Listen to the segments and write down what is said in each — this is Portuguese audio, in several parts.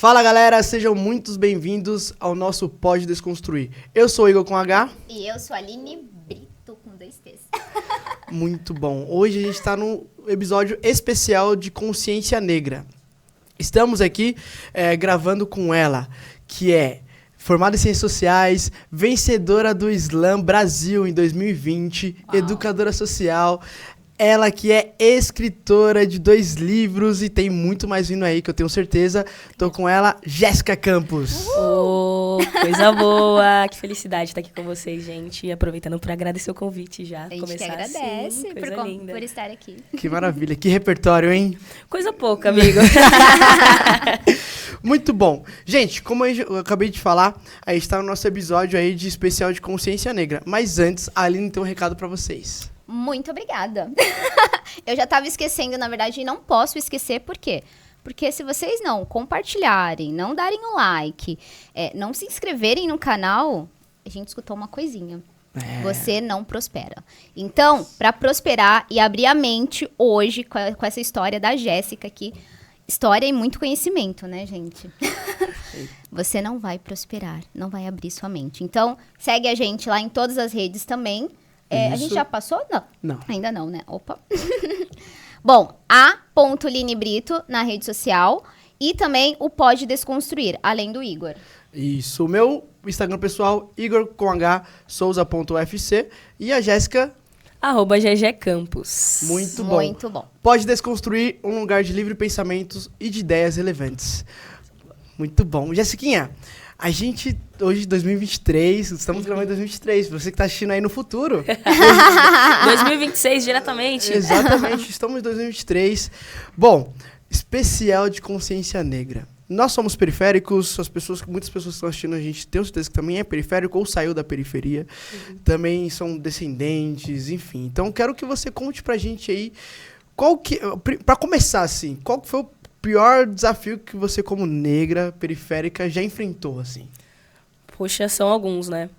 Fala galera, sejam muito bem-vindos ao nosso Pode Desconstruir. Eu sou o Igor com H. E eu sou a Aline Brito com 2 T's. Muito bom. Hoje a gente está num episódio especial de Consciência Negra. Estamos aqui gravando com ela, que é formada em Ciências Sociais, vencedora do Slam Brasil em 2020, educadora social. Ela que é escritora de 2 livros e tem muito mais vindo aí, que eu tenho certeza. Tô com ela, Jéssica Campos. Coisa boa! Que felicidade estar aqui com vocês, gente. E aproveitando para agradecer o convite já. A gente que agradece por estar aqui. Que maravilha, que repertório, hein? Coisa pouca, amigo. Muito bom. Gente, como eu acabei de falar, a gente tá no nosso episódio aí de especial de Consciência Negra. Mas antes, a Aline tem um recado para vocês. Muito obrigada. Eu já estava esquecendo, na verdade, e não posso esquecer, por quê? Porque se vocês não compartilharem, não darem um like, não se inscreverem no canal, a gente escutou uma coisinha. Você não prospera. Então, para prosperar e abrir a mente hoje com essa história da Jéssica aqui, história e muito conhecimento, né, gente? Você não vai prosperar, não vai abrir sua mente. Então, segue a gente lá em todas as redes também. A gente já passou? Não. Ainda não, né? Opa. Bom, a.Line Brito na rede social e também o Pode Desconstruir, além do Igor. Isso. O meu Instagram pessoal, Igor com H, Souza.ufc e a Jéssica... @GG Campos. Muito bom. Muito bom. Pode Desconstruir, um lugar de livre pensamentos e de ideias relevantes. Muito bom. Jéssiquinha, a gente, hoje, 2023, estamos gravando em 2023, você que está assistindo aí no futuro. 2026, diretamente. Exatamente, estamos em 2023. Bom, especial de Consciência Negra. Nós somos periféricos, muitas pessoas que estão assistindo a gente, tenho certeza que também é periférico ou saiu da periferia. Também são descendentes, enfim. Então, quero que você conte pra gente aí, pra começar assim, qual foi o pior desafio que você, como negra periférica, já enfrentou, assim? Poxa, são alguns, né?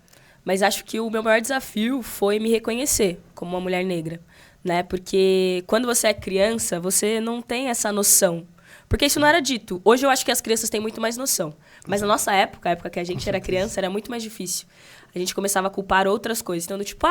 Mas acho que o meu maior desafio foi me reconhecer como uma mulher negra, né? Porque quando você é criança, você não tem essa noção. Porque isso não era dito. Hoje eu acho que as crianças têm muito mais noção. Mas na nossa época, a época que a gente era criança, era muito mais difícil. A gente começava a culpar outras coisas. Então, tipo,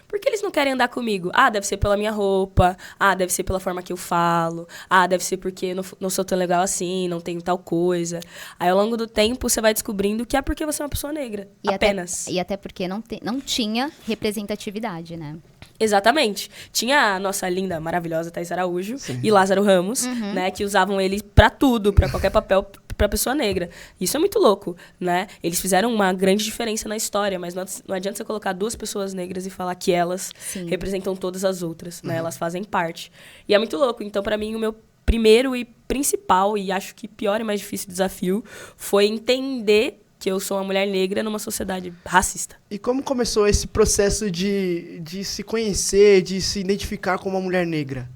por que eles não querem andar comigo? Deve ser pela minha roupa. Deve ser pela forma que eu falo. Deve ser porque eu não sou tão legal assim, não tenho tal coisa. Aí, ao longo do tempo, você vai descobrindo que é porque você é uma pessoa negra. Apenas. E até porque não tinha representatividade, né? Exatamente. Tinha a nossa linda, maravilhosa Thaís Araújo e Lázaro Ramos, né? Que usavam ele pra tudo, pra qualquer papel, pra pessoa negra. Isso é muito louco, né? Eles fizeram uma grande diferença na história, mas não adianta você colocar 2 pessoas negras e falar que elas representam todas as outras, né? Elas fazem parte. E é muito louco. Então, pra mim, o meu primeiro e principal, e acho que pior e mais difícil desafio, foi entender que eu sou uma mulher negra numa sociedade racista. E como começou esse processo de se conhecer, de se identificar como uma mulher negra?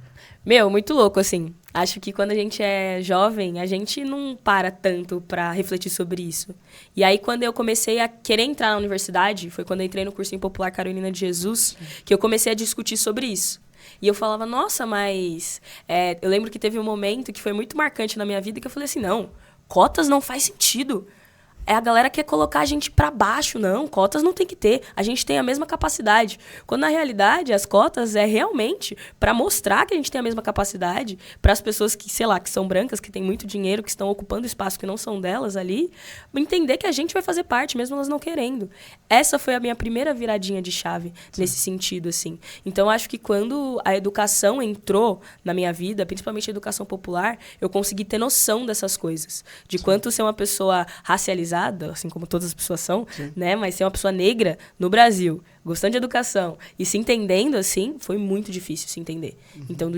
Muito louco, assim. Acho que quando a gente é jovem, a gente não para tanto pra refletir sobre isso. E aí, quando eu comecei a querer entrar na universidade, foi quando eu entrei no cursinho popular Carolina de Jesus, que eu comecei a discutir sobre isso. E eu falava, nossa, mas... eu lembro que teve um momento que foi muito marcante na minha vida, que eu falei assim, não, cotas não faz sentido. A galera quer colocar a gente pra baixo. Não, cotas não tem que ter. A gente tem a mesma capacidade. Quando, na realidade, as cotas é realmente pra mostrar que a gente tem a mesma capacidade, para as pessoas que, sei lá, que são brancas, que têm muito dinheiro, que estão ocupando espaço que não são delas ali, entender que a gente vai fazer parte, mesmo elas não querendo. Essa foi a minha primeira viradinha de chave nesse sentido, assim. Então, acho que quando a educação entrou na minha vida, principalmente a educação popular, eu consegui ter noção dessas coisas. De quanto ser uma pessoa racializada, assim como todas as pessoas são, né? Mas ser uma pessoa negra no Brasil, gostando de educação e se entendendo, assim, foi muito difícil se entender. Então,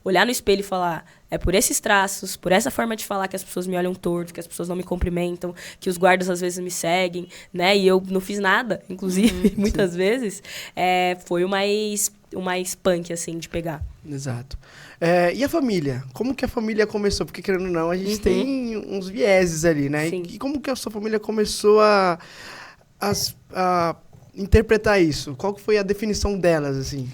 olhar no espelho e falar, é por esses traços, por essa forma de falar que as pessoas me olham torto, que as pessoas não me cumprimentam, que os guardas às vezes me seguem, né? E eu não fiz nada, inclusive, muitas vezes, foi o mais punk, assim, de pegar. Exato. E a família? Como que a família começou? Porque, querendo ou não, a gente tem uns vieses ali, né? Sim. E como que a sua família começou a interpretar isso? Qual que foi a definição delas, assim?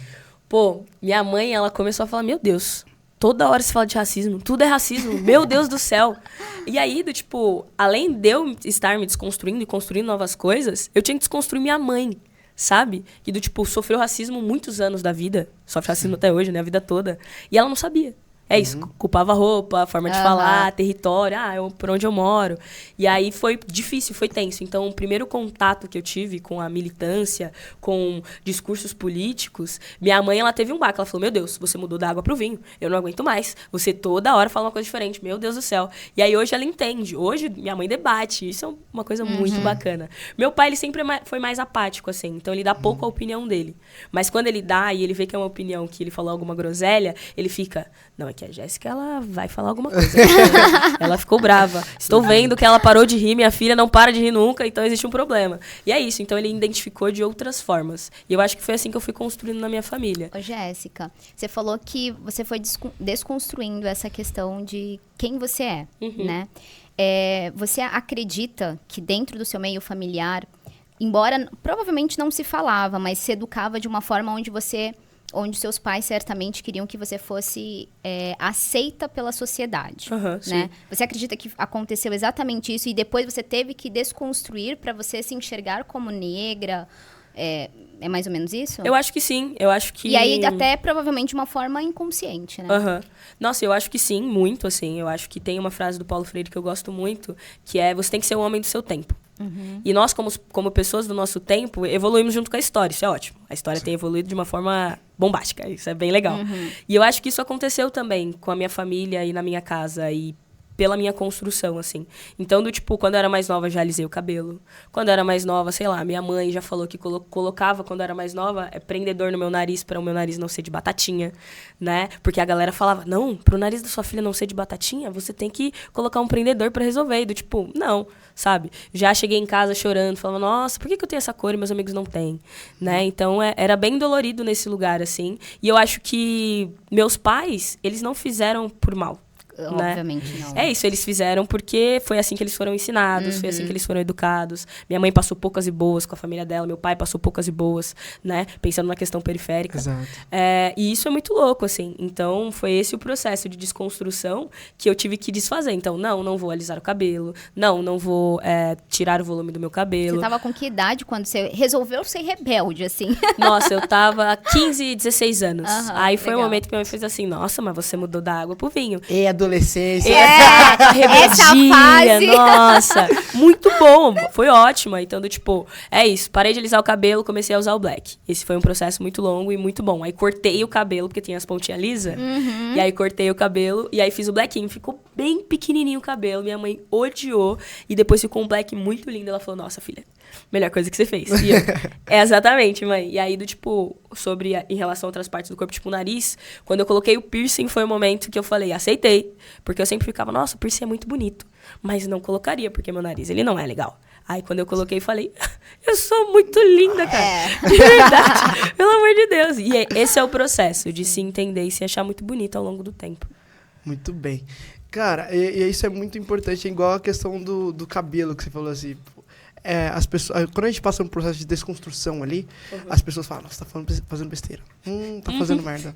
Minha mãe, ela começou a falar, meu Deus, toda hora se fala de racismo, tudo é racismo, meu Deus do céu. E aí, do tipo, além de eu estar me desconstruindo e construindo novas coisas, eu tinha que desconstruir minha mãe, sabe? Que do tipo, sofreu racismo muitos anos da vida, sofre racismo até hoje, né, a vida toda. E ela não sabia. É isso, culpava a roupa, a forma de falar, território, por onde eu moro. E aí foi difícil, foi tenso. Então, o primeiro contato que eu tive com a militância, com discursos políticos, minha mãe, ela teve um baque. Ela falou, meu Deus, você mudou da água pro vinho, eu não aguento mais. Você toda hora fala uma coisa diferente, meu Deus do céu. E aí, hoje ela entende. Hoje, minha mãe debate. Isso é uma coisa muito bacana. Meu pai, ele sempre foi mais apático, assim. Então, ele dá pouco a opinião dele. Mas quando ele dá e ele vê que é uma opinião que ele falou alguma groselha, ele fica, não, é que a Jéssica, ela vai falar alguma coisa. Ela ficou brava. Estou vendo que ela parou de rir, minha filha não para de rir nunca, então existe um problema. E é isso, então ele identificou de outras formas. E eu acho que foi assim que eu fui construindo na minha família. Ô, Jéssica, você falou que você foi desconstruindo essa questão de quem você é, né? Você acredita que dentro do seu meio familiar, embora provavelmente não se falava, mas se educava de uma forma onde seus pais certamente queriam que você fosse aceita pela sociedade, né? Você acredita que aconteceu exatamente isso e depois você teve que desconstruir para você se enxergar como negra? É mais ou menos isso? Eu acho que sim, eu acho que... E aí até provavelmente de uma forma inconsciente, né? Nossa, eu acho que sim, muito, assim. Eu acho que tem uma frase do Paulo Freire que eu gosto muito, que é, você tem que ser um homem do seu tempo. E nós, como pessoas do nosso tempo, evoluímos junto com a história. Isso é ótimo. A história tem evoluído de uma forma bombástica. Isso é bem legal. E eu acho que isso aconteceu também com a minha família e na minha casa. E pela minha construção, assim. Então, do tipo, quando eu era mais nova, já alisei o cabelo. Quando eu era mais nova, sei lá, minha mãe já falou que colocava, quando eu era mais nova, prendedor no meu nariz, para o meu nariz não ser de batatinha, né? Porque a galera falava, não, pro nariz da sua filha não ser de batatinha, você tem que colocar um prendedor para resolver. E do tipo, não, sabe? Já cheguei em casa chorando, falando, nossa, por que eu tenho essa cor e meus amigos não têm? Né? Então, era bem dolorido nesse lugar, assim. E eu acho que meus pais, eles não fizeram por mal. Obviamente não. É isso, eles fizeram porque foi assim que eles foram ensinados, foi assim que eles foram educados. Minha mãe passou poucas e boas com a família dela, meu pai passou poucas e boas, né? Pensando na questão periférica. Exato. E isso é muito louco, assim. Então, foi esse o processo de desconstrução que eu tive que desfazer. Então, não vou alisar o cabelo, não vou tirar o volume do meu cabelo. Você tava com que idade quando você resolveu ser rebelde, assim? Nossa, eu tava 15, 16 anos. Aí foi legal. o momento que minha mãe fez assim, nossa, mas você mudou da água pro vinho. E adolescência. A rebeldia, essa fase. nossa, muito bom, foi ótimo. Então, tipo, é isso, parei de alisar o cabelo, comecei a usar o black. Esse foi um processo muito longo e muito bom. Aí cortei o cabelo, porque tinha as pontinhas lisas, e aí cortei o cabelo, e aí fiz o blackinho, ficou bem pequenininho o cabelo, minha mãe odiou, e depois ficou um black muito lindo, ela falou, nossa, filha, melhor coisa que você fez. E eu, exatamente, mãe. E aí, em relação a outras partes do corpo, tipo o nariz, quando eu coloquei o piercing, foi o momento que eu falei, aceitei. Porque eu sempre ficava, nossa, o piercing é muito bonito. Mas não colocaria, porque meu nariz, ele não é legal. Aí, quando eu coloquei, falei, eu sou muito linda, cara. De verdade. Pelo amor de Deus. E esse é o processo de se entender e se achar muito bonito ao longo do tempo. Muito bem. Cara, e isso é muito importante, é igual a questão do cabelo que você falou assim. As pessoas, quando a gente passa um processo de desconstrução ali, as pessoas falam, nossa, tá fazendo besteira. Tá fazendo merda.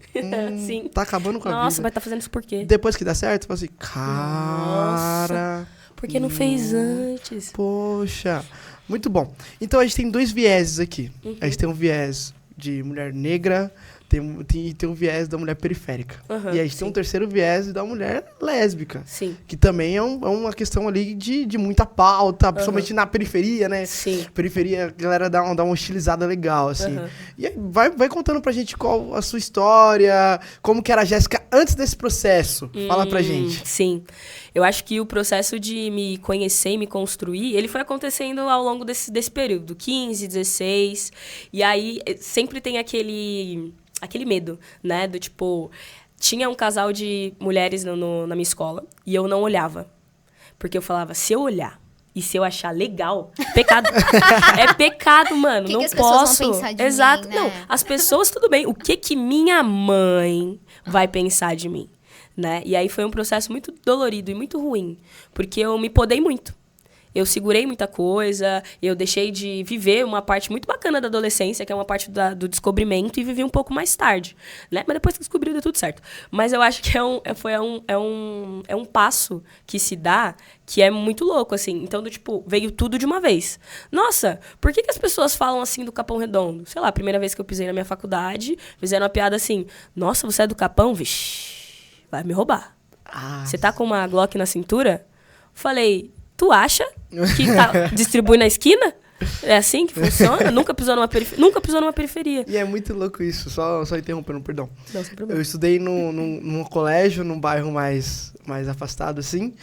Sim. Tá acabando com a vida. Nossa, mas tá fazendo isso por quê? Depois que dá certo, você fala assim, cara... Nossa, por que não fez antes? Poxa, muito bom. Então, a gente tem dois vieses aqui. A gente tem um viés de mulher negra, tem um viés da mulher periférica. E a gente tem um terceiro viés da mulher lésbica. Sim. Que também é uma questão ali de muita pauta, principalmente na periferia, né? Sim. Periferia, a galera dá uma hostilizada legal, assim. E aí, vai contando pra gente qual a sua história, como que era a Jéssica antes desse processo. Fala pra gente. Sim. Eu acho que o processo de me conhecer e me construir, ele foi acontecendo ao longo desse período, 15, 16. E aí, sempre tem aquele medo, né? Do tipo, tinha um casal de mulheres na minha escola e eu não olhava. Porque eu falava, se eu olhar e se eu achar legal, pecado. É pecado, mano. Não que as posso. pessoas vão pensar de Exato. mim, né? Não, as pessoas, tudo bem. O que minha mãe vai pensar de mim? Né? E aí foi um processo muito dolorido e muito ruim. Porque eu me podei muito. Eu segurei muita coisa, eu deixei de viver uma parte muito bacana da adolescência, que é uma parte do descobrimento, e vivi um pouco mais tarde, né? Mas depois que descobri, deu tudo certo. Mas eu acho que é um passo que se dá que é muito louco, assim. Então, veio tudo de uma vez. Nossa, por que as pessoas falam assim do Capão Redondo? Sei lá, a primeira vez que eu pisei na minha faculdade, fizeram uma piada assim, nossa, você é do Capão? Vixe, vai me roubar. Você tá com uma Glock na cintura? Falei, tu acha que distribui na esquina? É assim que funciona? Nunca pisou numa periferia. E é muito louco isso, só interrompendo, perdão. Não, sem problema. Eu estudei num colégio, num bairro mais afastado, assim,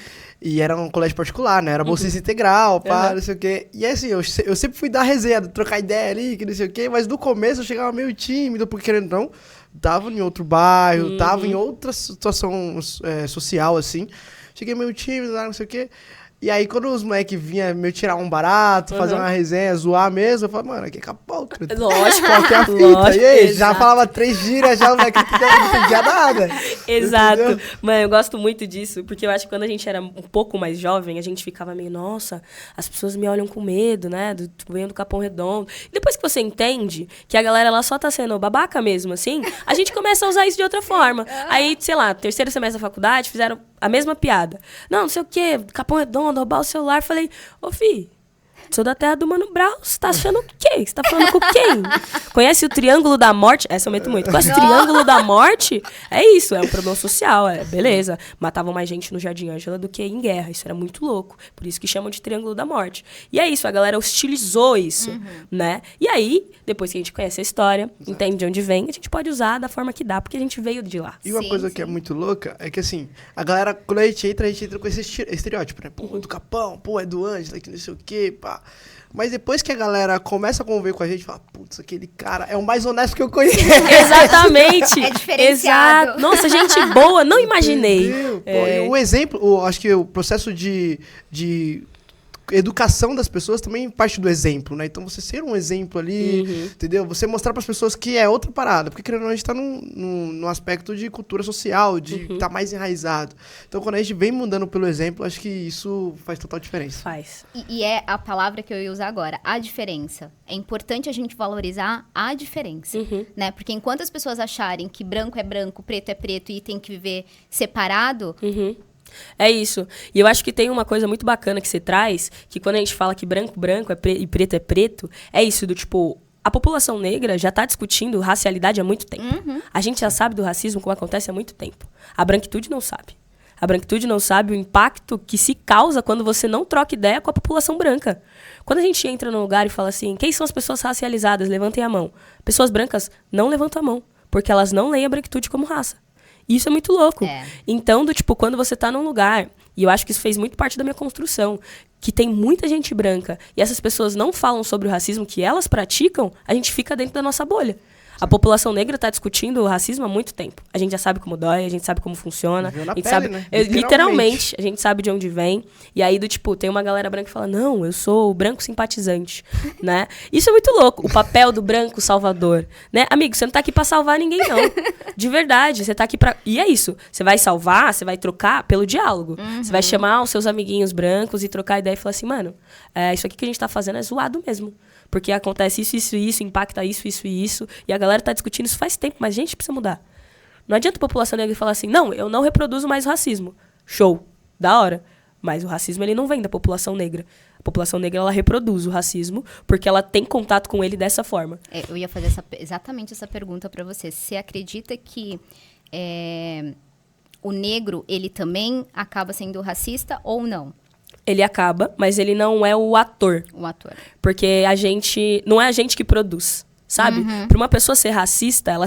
e era um colégio particular, né? Era bolsista integral, pá, não sei o quê. E assim, eu sempre fui dar resenha, trocar ideia ali, que não sei o quê, mas no começo eu chegava meio tímido, porque querendo ou não, tava em outro bairro, tava em outra situação social, assim. Cheguei meio tímido lá, não sei o quê. E aí, quando os moleques vinham meio tirar um barato, fazer uma resenha, zoar mesmo, eu falava, mano, aqui é Capão, cara. Lógico. Qual que é a fita? Lógico, e aí, exato. já falava 3 gírias, já o moleque não entendia nada. Exato. Entendeu? Mano, eu gosto muito disso, porque eu acho que quando a gente era um pouco mais jovem, a gente ficava meio, nossa, as pessoas me olham com medo, né? Venho do Capão Redondo. E depois que você entende que a galera ela só tá sendo babaca mesmo, assim, a gente começa a usar isso de outra forma. Aí, sei lá, terceiro semestre da faculdade, fizeram a mesma piada. Não sei o quê, Capão Redondo, roubar o celular. Falei, ô, fi, sou da terra do Mano Brown, você tá achando o quê? Você tá falando com quem? Conhece o Triângulo da Morte? Essa eu meto muito. Conhece o Triângulo da Morte? É isso, é um problema social, beleza. Matavam mais gente no Jardim Ângela do que em guerra, isso era muito louco. Por isso que chamam de Triângulo da Morte. E é isso, a galera hostilizou isso, né? E aí, depois que a gente conhece a história, entende de onde vem, a gente pode usar da forma que dá, porque a gente veio de lá. E uma coisa que é muito louca é que, assim, a galera, quando a gente entra com esse estereótipo, né? Pô, é do Capão, pô, é do Ângela, que não sei o quê, pá. Mas depois que a galera começa a conviver com a gente, fala, putz, aquele cara é o mais honesto que eu conheço. Exatamente. É diferenciado. Exato. Nossa, gente boa, não imaginei. Pô, e o exemplo, acho que o processo de educação das pessoas também parte do exemplo, né? Então, você ser um exemplo ali, entendeu? Você mostrar para as pessoas que é outra parada. Porque, querendo ou não, a gente tá num aspecto de cultura social, de estar mais enraizado. Então, quando a gente vem mudando pelo exemplo, acho que isso faz total diferença. Faz. E é a palavra que eu ia usar agora, a diferença. É importante a gente valorizar a diferença, né? Porque enquanto as pessoas acharem que branco é branco, preto é preto e tem que viver separado... É isso. E eu acho que tem uma coisa muito bacana que você traz, que quando a gente fala que branco, branco e preto é preto, é isso do tipo... A população negra já está discutindo racialidade há muito tempo. A gente já sabe do racismo como acontece há muito tempo. A branquitude não sabe. A branquitude não sabe o impacto que se causa quando você não troca ideia com a população branca. Quando a gente entra num lugar e fala assim, quem são as pessoas racializadas? Levantem a mão. Pessoas brancas não levantam a mão, porque elas não leem a branquitude como raça. Isso é muito louco. Então, quando você tá num lugar, e eu acho que isso fez muito parte da minha construção, que tem muita gente branca, e essas pessoas não falam sobre o racismo que elas praticam, a gente fica dentro da nossa bolha. A população negra está discutindo o racismo há muito tempo. A gente já sabe como dói, a gente sabe como funciona. Viu na a gente pele, sabe, né? literalmente, a gente sabe de onde vem. E aí, tem uma galera branca que fala, não, eu sou o branco simpatizante, né? Isso é muito louco, o papel do branco salvador, né? Amigo, você não tá aqui pra salvar ninguém, não. De verdade, você tá aqui pra... E é isso, você vai salvar, você vai trocar pelo diálogo. Você vai chamar os seus amiguinhos brancos e trocar ideia e falar assim, mano, isso aqui que a gente tá fazendo é zoado mesmo. Porque acontece isso, impacta isso e isso. E a galera tá discutindo isso faz tempo, mas a gente precisa mudar. Não adianta a população negra falar assim, não, eu não reproduzo mais o racismo. Show, da hora. Mas o racismo, ele não vem da população negra. A população negra, ela reproduz o racismo porque ela tem contato com ele dessa forma. Eu ia fazer exatamente essa pergunta para você. Você acredita que o negro, ele também acaba sendo racista ou não? Ele acaba, mas ele não é o ator. O ator. Porque não é a gente que produz, sabe? Para uma pessoa ser racista, ela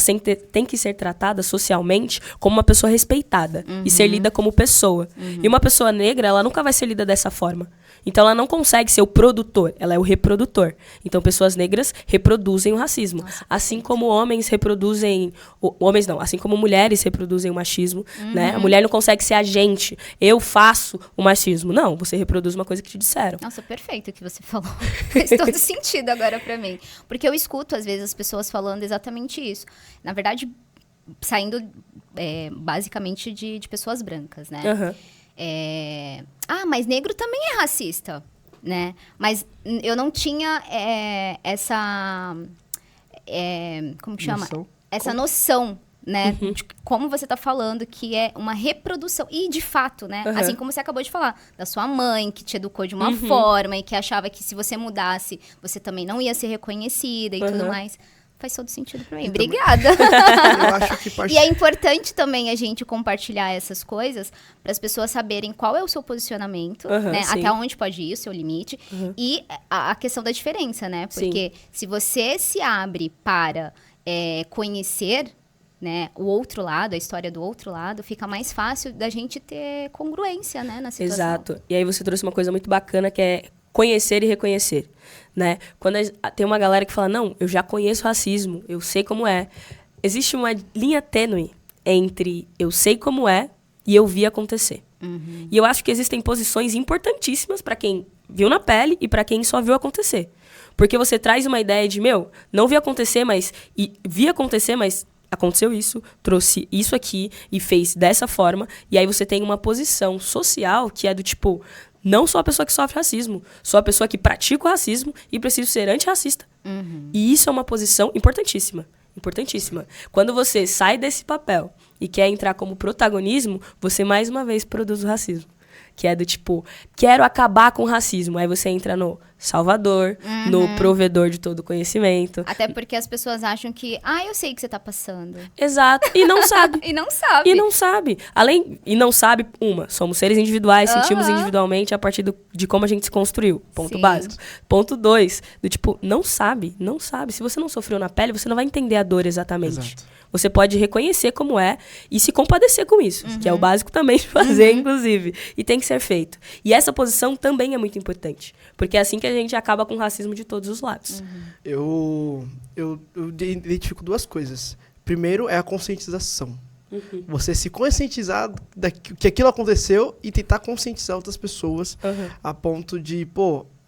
tem que ser tratada socialmente como uma pessoa respeitada e ser lida como pessoa. E uma pessoa negra, ela nunca vai ser lida dessa forma. Então, ela não consegue ser o produtor, ela é o reprodutor. Então, pessoas negras reproduzem o racismo. Nossa, assim como homens reproduzem... Homens não, assim como mulheres reproduzem o machismo, né? A mulher não consegue ser agente. Eu faço o machismo. Não, você reproduz uma coisa que te disseram. Nossa, perfeito o que você falou. Fez todo sentido agora pra mim. Porque eu escuto, às vezes, as pessoas falando exatamente isso. Na verdade, saindo basicamente de pessoas brancas, né? Mas negro também é racista. né? Mas eu não tinha essa... como que chama? Noção. Essa noção, né? De como você tá falando, que é uma reprodução. E, de fato, né? Uhum. Assim como você acabou de falar, da sua mãe, que te educou de uma forma e que achava que se você mudasse, você também não ia ser reconhecida e tudo mais. Faz todo sentido pra mim. Obrigada. Eu acho que E é importante também a gente compartilhar essas coisas para as pessoas saberem qual é o seu posicionamento, né? Sim. Até onde pode ir o seu limite. E a questão da diferença, né? Porque se você se abre para conhecer, né, o outro lado, a história do outro lado, fica mais fácil da gente ter congruência, né, na situação. Exato. E aí você trouxe uma coisa muito bacana que é conhecer e reconhecer, né? Quando tem uma galera que fala, não, eu já conheço racismo, eu sei como é. Existe uma linha tênue entre eu sei como é e eu vi acontecer. E eu acho que existem posições importantíssimas para quem viu na pele e para quem só viu acontecer. Porque você traz uma ideia de, não vi acontecer, mas... E vi acontecer, mas aconteceu isso, trouxe isso aqui e fez dessa forma. E aí você tem uma posição social que é do tipo... Não sou a pessoa que sofre racismo, sou a pessoa que pratica o racismo e preciso ser antirracista. E isso é uma posição importantíssima. Importantíssima. Quando você sai desse papel e quer entrar como protagonismo, você mais uma vez produz o racismo. Que é do tipo, quero acabar com o racismo. Aí você entra no salvador, no provedor de todo conhecimento. Até porque as pessoas acham que, eu sei o que você tá passando. Exato. E não sabe. E não sabe. E não sabe. E não sabe, somos seres individuais, sentimos individualmente a partir de como a gente se construiu. Ponto Sim. básico. Ponto 2, do tipo, não sabe. Se você não sofreu na pele, você não vai entender a dor exatamente. Exato. Você pode reconhecer como é e se compadecer com isso, que é o básico também de fazer, inclusive. E tem que ser feito. E essa posição também é muito importante, porque é assim que a gente acaba com o racismo de todos os lados. Eu identifico duas coisas. Primeiro é a conscientização. Você se conscientizar que aquilo aconteceu e tentar conscientizar outras pessoas a ponto de,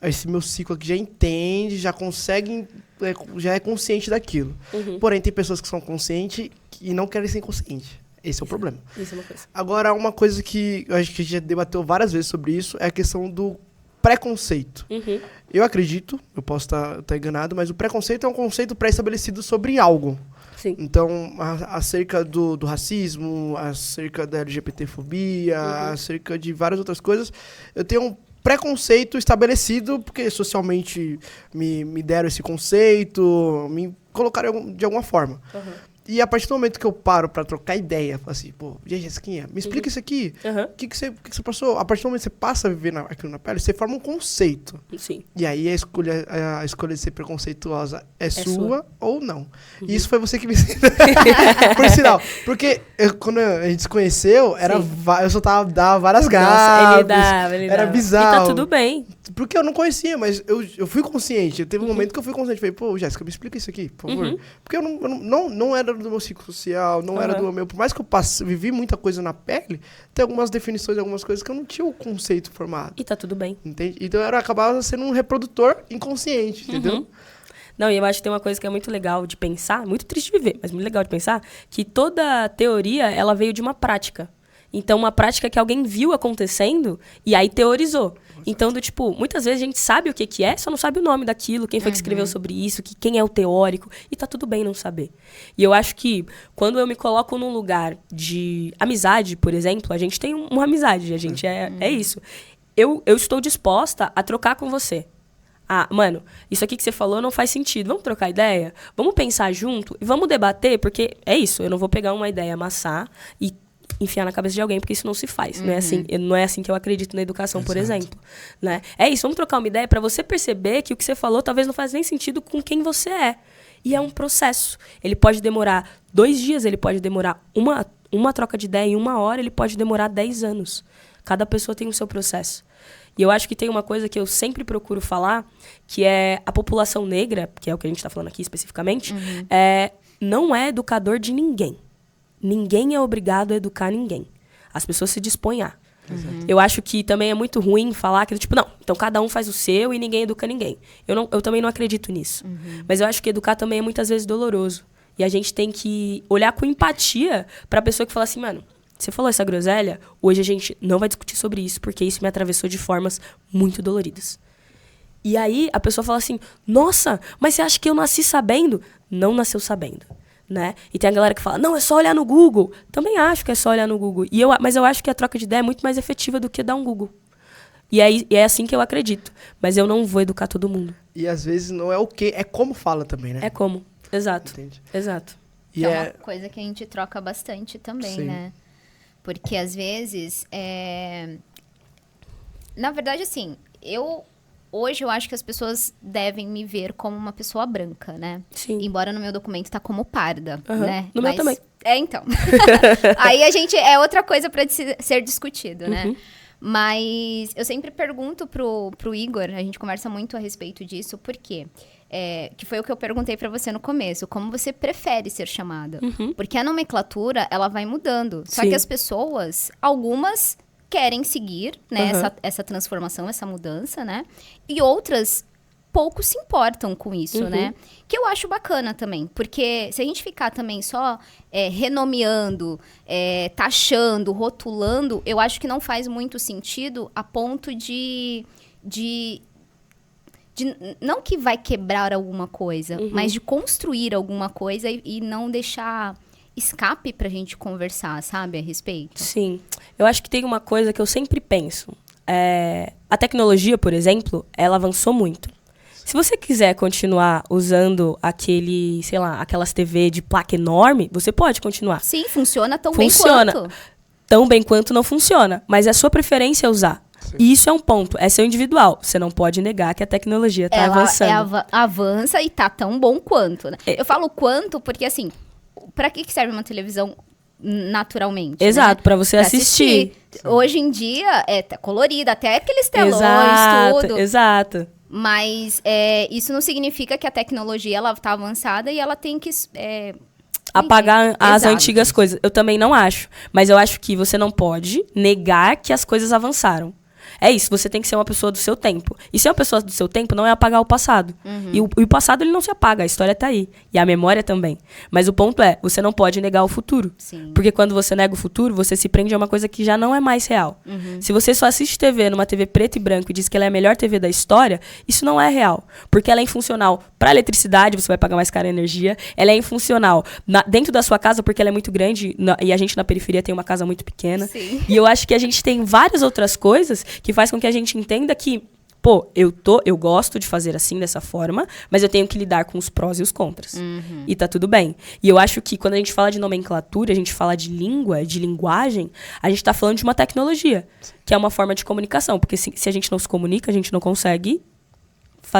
esse meu ciclo aqui já entende, já consegue, já é consciente daquilo. Porém, tem pessoas que são conscientes e não querem ser conscientes. Esse é o problema. Isso é uma coisa. Agora, uma coisa que eu acho que a gente já debateu várias vezes sobre isso é a questão do preconceito. Eu acredito, eu posso estar enganado, mas o preconceito é um conceito pré-estabelecido sobre algo. Sim. Então, acerca do racismo, acerca da LGBTfobia, acerca de várias outras coisas, eu tenho um preconceito estabelecido, porque socialmente me deram esse conceito, me colocaram de alguma forma. E a partir do momento que eu paro pra trocar ideia, falo assim, Jéssiquinha, me explica isso aqui. O que você passou? A partir do momento que você passa a viver aquilo na pele, você forma um conceito. Sim. E aí a escolha de ser preconceituosa é sua ou não. E isso foi você que me ensinou. Por sinal. Porque quando a gente se conheceu, eu só dava várias gafes. Ele era dava. bizarro. E tá tudo bem. Porque eu não conhecia, mas eu fui consciente. Teve um momento que eu fui consciente. Falei, Jéssica, me explica isso aqui, por favor. Porque eu não era do meu ciclo social, não era do meu... Por mais que eu vivi muita coisa na pele, tem algumas definições, algumas coisas que eu não tinha o conceito formado. E tá tudo bem. Entende? Então eu acabava sendo um reprodutor inconsciente, entendeu? Não, e eu acho que tem uma coisa que é muito legal de pensar, muito triste de viver, mas muito legal de pensar, que toda teoria, ela veio de uma prática. Então, uma prática que alguém viu acontecendo e aí teorizou. Então, muitas vezes a gente sabe o que é, só não sabe o nome daquilo, quem foi que escreveu sobre isso, quem é o teórico, e tá tudo bem não saber. E eu acho que quando eu me coloco num lugar de amizade, por exemplo, a gente tem uma amizade, a gente é isso. Eu estou disposta a trocar com você. Mano, isso aqui que você falou não faz sentido. Vamos trocar ideia? Vamos pensar junto e vamos debater, porque é isso. Eu não vou pegar uma ideia, amassar e enfiar na cabeça de alguém, porque isso não se faz. Não é assim que eu acredito na educação, por exemplo. Né? É isso, vamos trocar uma ideia para você perceber que o que você falou talvez não faz nem sentido com quem você é. E é um processo. Ele pode demorar 2 dias, ele pode demorar uma troca de ideia em 1 hora, ele pode demorar 10 anos. Cada pessoa tem o seu processo. E eu acho que tem uma coisa que eu sempre procuro falar, que é a população negra, que é o que a gente está falando aqui especificamente, não é educador de ninguém. Ninguém é obrigado a educar ninguém. As pessoas se dispõem a. Eu acho que também é muito ruim falar que, então cada um faz o seu e ninguém educa ninguém. Eu também não acredito nisso. Mas eu acho que educar também é muitas vezes doloroso. E a gente tem que olhar com empatia pra pessoa que fala assim, mano, você falou essa groselha, hoje a gente não vai discutir sobre isso, porque isso me atravessou de formas muito doloridas. E aí a pessoa fala assim, nossa, mas você acha que eu nasci sabendo? Não nasceu sabendo, né? E tem a galera que fala, não, é só olhar no Google. Também acho que é só olhar no Google. Mas eu acho que a troca de ideia é muito mais efetiva do que dar um Google. E é assim que eu acredito. Mas eu não vou educar todo mundo. E às vezes não é o quê, é como fala também, né? É como, exato. Entende? Exato. E É uma coisa que a gente troca bastante também, Sim. né? Porque às vezes, na verdade, assim, hoje eu acho que as pessoas devem me ver como uma pessoa branca, né? Sim. Embora no meu documento tá como parda, Aham. né? No meu também. Então. Aí é outra coisa para ser discutido, né? Uhum. Mas eu sempre pergunto pro Igor, a gente conversa muito a respeito disso, por quê? Que foi o que eu perguntei pra você no começo, como você prefere ser chamada? Uhum. Porque a nomenclatura, ela vai mudando. Só Sim. que as pessoas, algumas querem seguir, né, Uhum. essa transformação, essa mudança, né? E outras pouco se importam com isso, Uhum. né? Que eu acho bacana também, porque se a gente ficar também só renomeando, taxando, rotulando, eu acho que não faz muito sentido a ponto de não que vai quebrar alguma coisa, Uhum. mas de construir alguma coisa e não deixar escape pra gente conversar, sabe, a respeito. Sim. Eu acho que tem uma coisa que eu sempre penso. A tecnologia, por exemplo, ela avançou muito. Se você quiser continuar usando aquelas TV de placa enorme, você pode continuar. Sim, funciona tão Funciona. bem quanto. Tão bem quanto não funciona. Mas é a sua preferência usar. E isso é um ponto. É seu individual. Você não pode negar que a tecnologia está avançando. Avança e tá tão bom quanto, né? Eu falo quanto porque, assim, pra que serve uma televisão naturalmente? Exato, né? pra você assistir. Hoje em dia, tá colorida, até aqueles telões, Exato, tudo. exato. Mas isso não significa que a tecnologia ela tá avançada e ela tem que Apagar as Exato. antigas coisas. Eu também não acho. Mas eu acho que você não pode negar que as coisas avançaram. É isso, você tem que ser uma pessoa do seu tempo. E ser uma pessoa do seu tempo não é apagar o passado. Uhum. E o passado, ele não se apaga, a história tá aí. E a memória também. Mas o ponto é, você não pode negar o futuro. Sim. Porque quando você nega o futuro, você se prende a uma coisa que já não é mais real. Uhum. Se você só assiste TV numa TV preto e branco e diz que ela é a melhor TV da história, isso não é real. Porque ela é infuncional para eletricidade, você vai pagar mais cara a energia. Ela é infuncional dentro da sua casa, porque ela é muito grande e a gente na periferia tem uma casa muito pequena. Sim. E eu acho que a gente tem várias outras coisas que faz com que a gente entenda que, pô, eu gosto de fazer assim, dessa forma, mas eu tenho que lidar com os prós e os contras. Uhum. E tá tudo bem. E eu acho que quando a gente fala de nomenclatura, a gente fala de língua, de linguagem, a gente tá falando de uma tecnologia, que é uma forma de comunicação. Porque se a gente não se comunica, a gente não consegue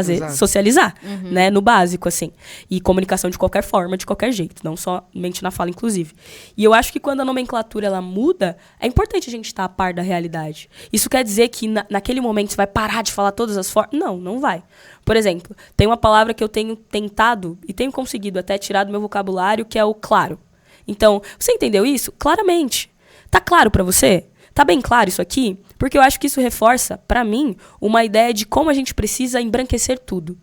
Exato. socializar, né, no básico, assim. E comunicação de qualquer forma, de qualquer jeito, não somente na fala, inclusive. E eu acho que quando a nomenclatura, ela muda, é importante a gente estar a par da realidade. Isso quer dizer que naquele momento você vai parar de falar todas as formas? Não, não vai. Por exemplo, tem uma palavra que eu tenho tentado e tenho conseguido até tirar do meu vocabulário, que é o claro. Então, você entendeu isso? Claramente. Tá claro pra você? Tá bem claro isso aqui? Porque eu acho que isso reforça, pra mim, uma ideia de como a gente precisa embranquecer tudo.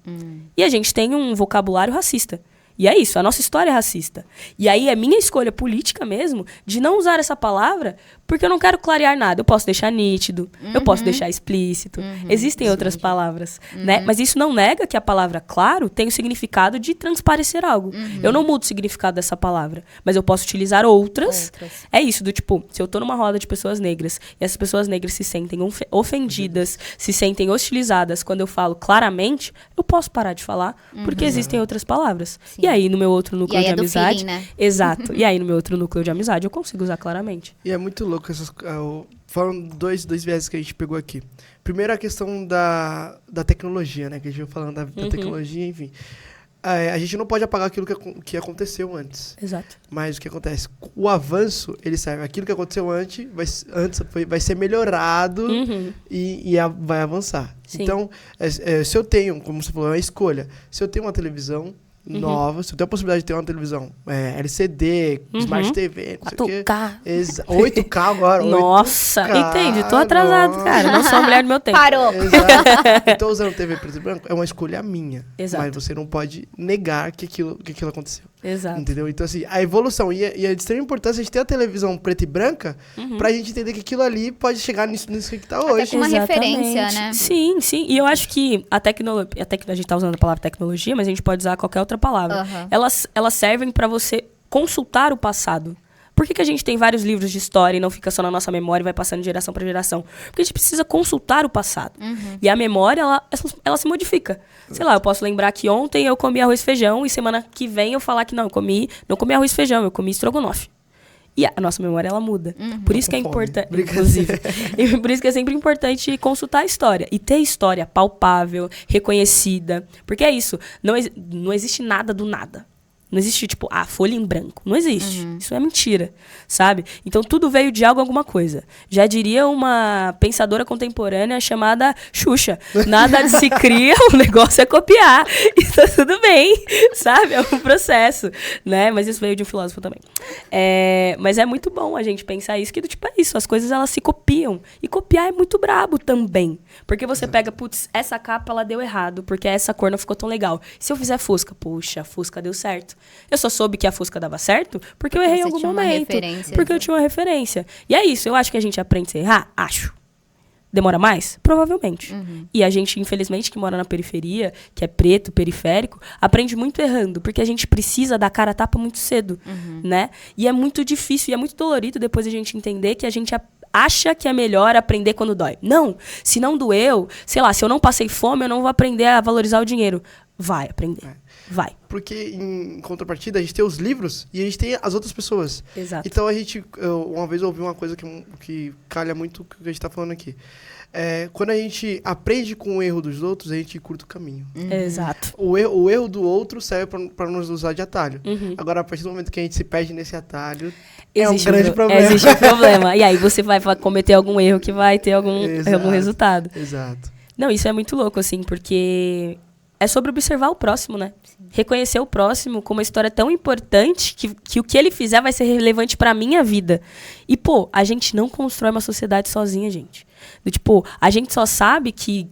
E a gente tem um vocabulário racista. E é isso, a nossa história é racista. E aí é minha escolha política mesmo de não usar essa palavra porque eu não quero clarear nada. Eu posso deixar nítido, eu posso deixar explícito. Existem outras palavras, né? Mas isso não nega que a palavra claro tem o significado de transparecer algo. Eu não mudo o significado dessa palavra, mas eu posso utilizar outras. É isso, do tipo, se eu tô numa roda de pessoas negras e essas pessoas negras se sentem ofendidas, se sentem hostilizadas quando eu falo claramente, eu posso parar de falar porque existem outras palavras. Sim. E aí, no meu outro núcleo E aí de é do amizade... feeling, né? Exato. E aí, no meu outro núcleo de amizade, eu consigo usar claramente. E é muito louco essas... Foram dois viés que a gente pegou aqui. Primeiro, a questão da tecnologia, né? Que a gente vai falando da tecnologia, enfim. A gente não pode apagar aquilo que aconteceu antes. Exato. Mas o que acontece? O avanço, ele serve. Aquilo que aconteceu antes vai ser melhorado e vai avançar. Sim. Então, se eu tenho, como você falou, é uma escolha. Se eu tenho uma televisão nova, se eu tenho a possibilidade de ter uma televisão LCD, Smart TV, não sei o quê. 4K. 8K agora. Nossa, 8K, entende? Tô atrasado, nossa. cara. Não sou a mulher do meu tempo. Parou. Exato. Então, usando TV preto e branco é uma escolha minha. Exato. Mas você não pode negar que aquilo aconteceu. Exato. Entendeu? Então, assim, a evolução. E é de extrema importância a gente ter a televisão preta e branca pra gente entender que aquilo ali pode chegar nisso que tá hoje. Até com uma referência, né? Sim, sim. E eu acho que a gente tá usando a palavra tecnologia, mas a gente pode usar qualquer outra palavra. Elas servem pra você consultar o passado. Por que a gente tem vários livros de história e não fica só na nossa memória e vai passando de geração para geração? Porque a gente precisa consultar o passado. E a memória, ela se modifica. Sei lá, eu posso lembrar que ontem eu comi arroz e feijão e semana que vem eu falar que não comi arroz e feijão, eu comi estrogonofe. E a nossa memória, ela muda. Por isso que é importante, inclusive. E por isso que é sempre importante consultar a história. E ter história palpável, reconhecida. Porque é isso, não existe nada do nada. Não existe, tipo, folha em branco. Não existe. Isso é mentira, sabe? Então, tudo veio de algo, alguma coisa. Já diria uma pensadora contemporânea chamada Xuxa. Nada se cria, o negócio é copiar. E tá tudo bem, sabe? É um processo, né? Mas isso veio de um filósofo também. Mas é muito bom a gente pensar isso, que tipo, é isso. As coisas, elas se copiam. E copiar é muito brabo também. Porque você pega, putz, essa capa, ela deu errado, porque essa cor não ficou tão legal. Se eu fizer Fusca, puxa, a Fusca deu certo. Eu só soube que a Fusca dava certo porque eu errei em algum momento. Porque eu tinha uma referência. E é isso, eu acho que a gente aprende a se errar? Acho. Demora mais? Provavelmente. E a gente, infelizmente, que mora na periferia, que é preto, periférico, aprende muito errando, porque a gente precisa dar cara a tapa muito cedo, né? E é muito difícil, e é muito dolorido depois a gente entender que a gente acha que é melhor aprender quando dói. Não, se não doeu, sei lá, se eu não passei fome, eu não vou aprender a valorizar o dinheiro. Vai aprender. Vai. Porque, em contrapartida, a gente tem os livros e a gente tem as outras pessoas. Exato. Então, uma vez eu ouvi uma coisa que calha muito com o que a gente tá falando aqui. Quando a gente aprende com o erro dos outros, a gente curta o caminho. Exato. O erro do outro serve para nos usar de atalho. Agora, a partir do momento que a gente se perde nesse atalho, é um grande problema. Existe um problema. E aí você vai cometer algum erro que vai ter algum resultado. Exato. Não, isso é muito louco, assim, porque é sobre observar o próximo, né? Sim. Reconhecer o próximo com uma história tão importante que o que ele fizer vai ser relevante pra minha vida. E, pô, a gente não constrói uma sociedade sozinha, gente. Tipo, a gente só sabe que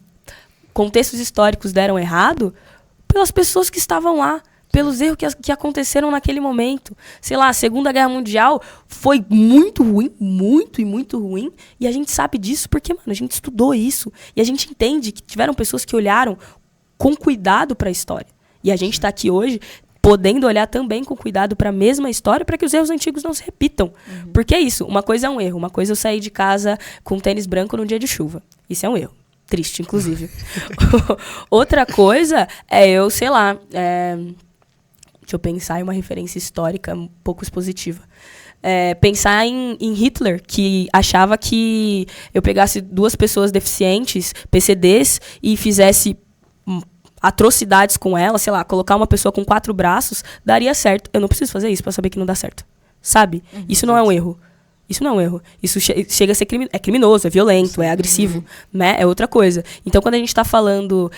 contextos históricos deram errado pelas pessoas que estavam lá, pelos erros que aconteceram naquele momento. Sei lá, a Segunda Guerra Mundial foi muito ruim, muito ruim, e a gente sabe disso porque, mano, a gente estudou isso, e a gente entende que tiveram pessoas que olharam com cuidado para a história. E a gente está aqui hoje podendo olhar também com cuidado para a mesma história, para que os erros antigos não se repitam. Porque é isso, uma coisa é um erro, uma coisa é eu sair de casa com tênis branco num dia de chuva. Isso é um erro. Triste, inclusive. Outra coisa é eu, sei lá, deixa eu pensar em uma referência histórica um pouco expositiva. Pensar em Hitler, que achava que eu pegasse duas pessoas deficientes, PCDs, e fizesse atrocidades com ela, sei lá, colocar uma pessoa com 4 braços, daria certo. Eu não preciso fazer isso pra saber que não dá certo. Sabe? Isso não é um erro. Isso não é um erro. Isso chega a ser criminoso, é violento, é agressivo, né? É outra coisa. Então, quando a gente tá falando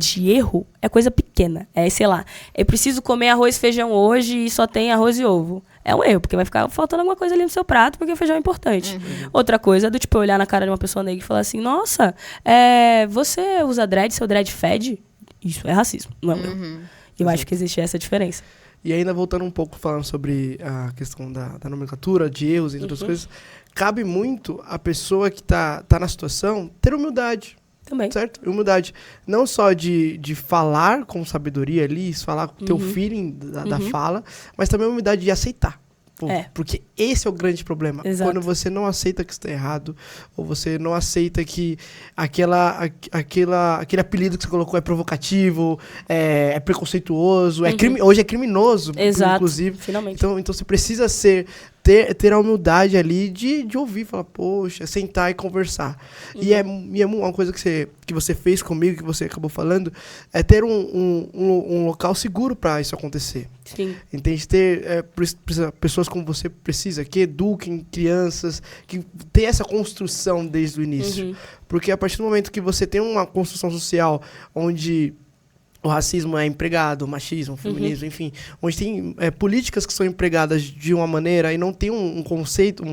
de erro, é coisa pequena. Sei lá, eu preciso comer arroz e feijão hoje e só tem arroz e ovo. É um erro, porque vai ficar faltando alguma coisa ali no seu prato, porque o feijão é importante. Outra coisa é do tipo, eu olhar na cara de uma pessoa negra e falar assim, nossa, você usa dread, seu dread fede? Isso é racismo, não é um erro. Eu acho que existe essa diferença. E ainda voltando um pouco, falando sobre a questão da nomenclatura, de erros e outras coisas, cabe muito a pessoa que tá na situação ter humildade. Também. Certo? Humildade. Não só de falar com sabedoria ali, falar com o teu feeling da fala, mas também a humildade de aceitar. Porque esse é o grande problema. Exato. Quando você não aceita que está errado, ou você não aceita que aquele apelido que você colocou é provocativo, é preconceituoso, hoje é criminoso, exato. Inclusive. Finalmente. Então você precisa ter a humildade ali de ouvir, falar, poxa, sentar e conversar. E é uma coisa que você fez comigo, que você acabou falando, é ter um local seguro para isso acontecer. Sim. Entende? Ter pessoas como você precisa, que eduquem crianças, que tem essa construção desde o início. Porque a partir do momento que você tem uma construção social onde o racismo é empregado, o machismo, o feminismo, enfim. Onde tem políticas que são empregadas de uma maneira e não tem um conceito,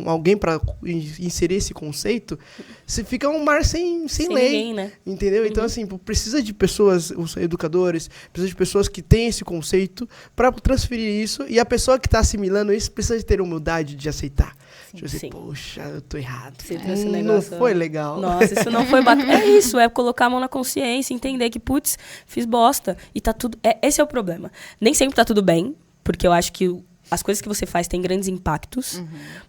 alguém para inserir esse conceito, você fica um mar sem lei. Ninguém, né? Entendeu? Então, assim, precisa de pessoas, os educadores, precisa de pessoas que têm esse conceito para transferir isso. E a pessoa que está assimilando isso precisa de ter humildade de aceitar. Tipo assim, poxa, eu tô errado. Você trouxe um negócio, não foi legal. Nossa, isso não foi bacana. É isso, é colocar a mão na consciência, entender que, putz, fiz bosta. E tá tudo... esse é o problema. Nem sempre tá tudo bem, porque eu acho que as coisas que você faz têm grandes impactos,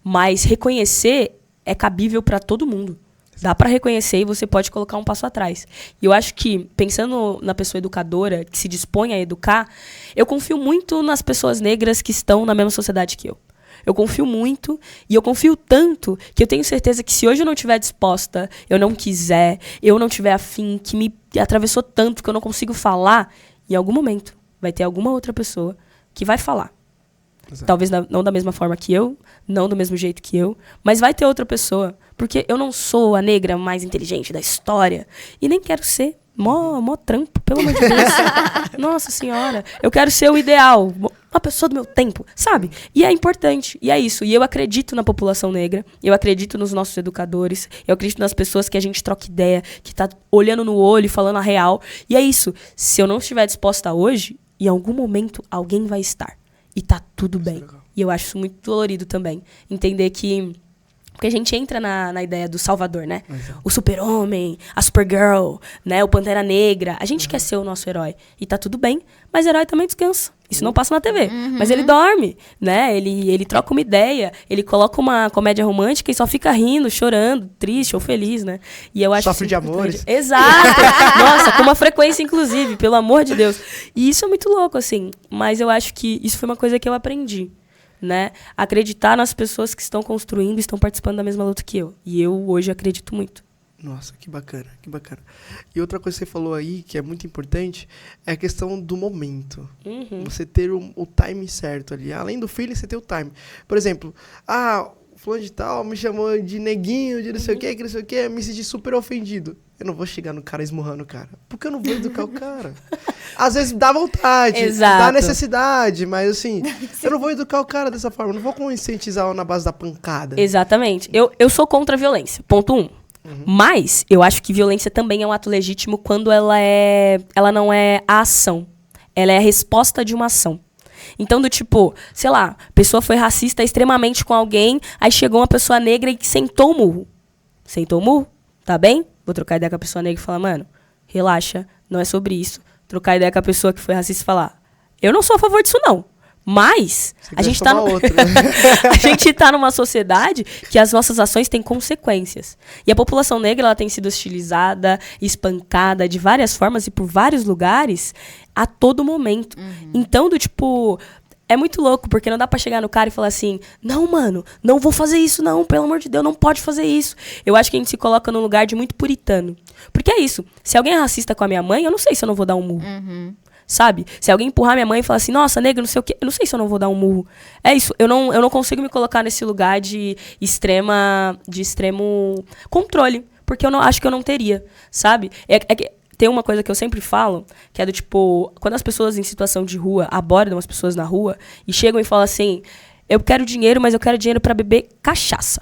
mas reconhecer é cabível para todo mundo. Dá para reconhecer e você pode colocar um passo atrás. E eu acho que, pensando na pessoa educadora, que se dispõe a educar, eu confio muito nas pessoas negras que estão na mesma sociedade que eu. Eu confio muito, e eu confio tanto, que eu tenho certeza que se hoje eu não estiver disposta, eu não quiser, eu não tiver afim, que me atravessou tanto que eu não consigo falar, em algum momento vai ter alguma outra pessoa que vai falar. Exato. Talvez não da mesma forma que eu, não do mesmo jeito que eu, mas vai ter outra pessoa. Porque eu não sou a negra mais inteligente da história, e nem quero ser. Mó trampo, pelo amor de Deus. Nossa senhora. Eu quero ser o ideal. Uma pessoa do meu tempo, sabe? E é importante. E é isso. E eu acredito na população negra. Eu acredito nos nossos educadores. Eu acredito nas pessoas que a gente troca ideia, que tá olhando no olho e falando a real. E é isso. Se eu não estiver disposta hoje, em algum momento alguém vai estar. E tá tudo bem. E eu acho isso muito dolorido também. Entender que... Porque a gente entra na ideia do Salvador, né? O super-homem, a Supergirl, né? O Pantera Negra. A gente quer ser o nosso herói. E tá tudo bem, mas herói também descansa. Isso não passa na TV. Mas ele dorme, né? Ele troca uma ideia, ele coloca uma comédia romântica e só fica rindo, chorando, triste ou feliz, né? E eu acho Sofre de amores. Exato! Nossa, com uma frequência, inclusive, pelo amor de Deus. E isso é muito louco, assim. Mas eu acho que isso foi uma coisa que eu aprendi. Né? Acreditar nas pessoas que estão construindo e estão participando da mesma luta que eu. E eu hoje acredito muito. Nossa, que bacana, que bacana. E outra coisa que você falou aí, que é muito importante, é a questão do momento. Você ter o time certo ali. Além do feeling, você ter o time. Por exemplo, fulano de tal me chamou de neguinho, de não sei o que não sei o que, me senti super ofendido. Eu não vou chegar no cara esmurrando o cara. Porque eu não vou educar o cara. Às vezes dá vontade, dá necessidade, mas assim, eu não vou educar o cara dessa forma. Eu não vou conscientizar na base da pancada. Exatamente. Eu sou contra a violência, ponto 1. Mas eu acho que violência também é um ato legítimo quando ela não é a ação. Ela é a resposta de uma ação. Então, do tipo, sei lá, a pessoa foi racista extremamente com alguém, aí chegou uma pessoa negra e sentou o murro. Sentou o murro? Tá bem? Vou trocar ideia com a pessoa negra e falar, mano, relaxa, não é sobre isso. Trocar ideia com a pessoa que foi racista e falar, eu não sou a favor disso, não. Mas a gente tá a gente tá numa sociedade que as nossas ações têm consequências. E a população negra, ela tem sido hostilizada, espancada de várias formas e por vários lugares a todo momento. Então, do tipo... É muito louco, porque não dá pra chegar no cara e falar assim, não, mano, não vou fazer isso, não, pelo amor de Deus, não pode fazer isso. Eu acho que a gente se coloca num lugar de muito puritano. Porque é isso, se alguém é racista com a minha mãe, eu não sei se eu não vou dar um murro. Sabe? Se alguém empurrar minha mãe e falar assim, nossa, nega, não sei o quê, eu não sei se eu não vou dar um murro. É isso, eu não consigo me colocar nesse lugar de extremo controle, porque eu não acho que eu não teria, sabe? Tem uma coisa que eu sempre falo, que é do tipo, quando as pessoas em situação de rua abordam as pessoas na rua e chegam e falam assim, eu quero dinheiro, mas eu quero dinheiro pra beber cachaça.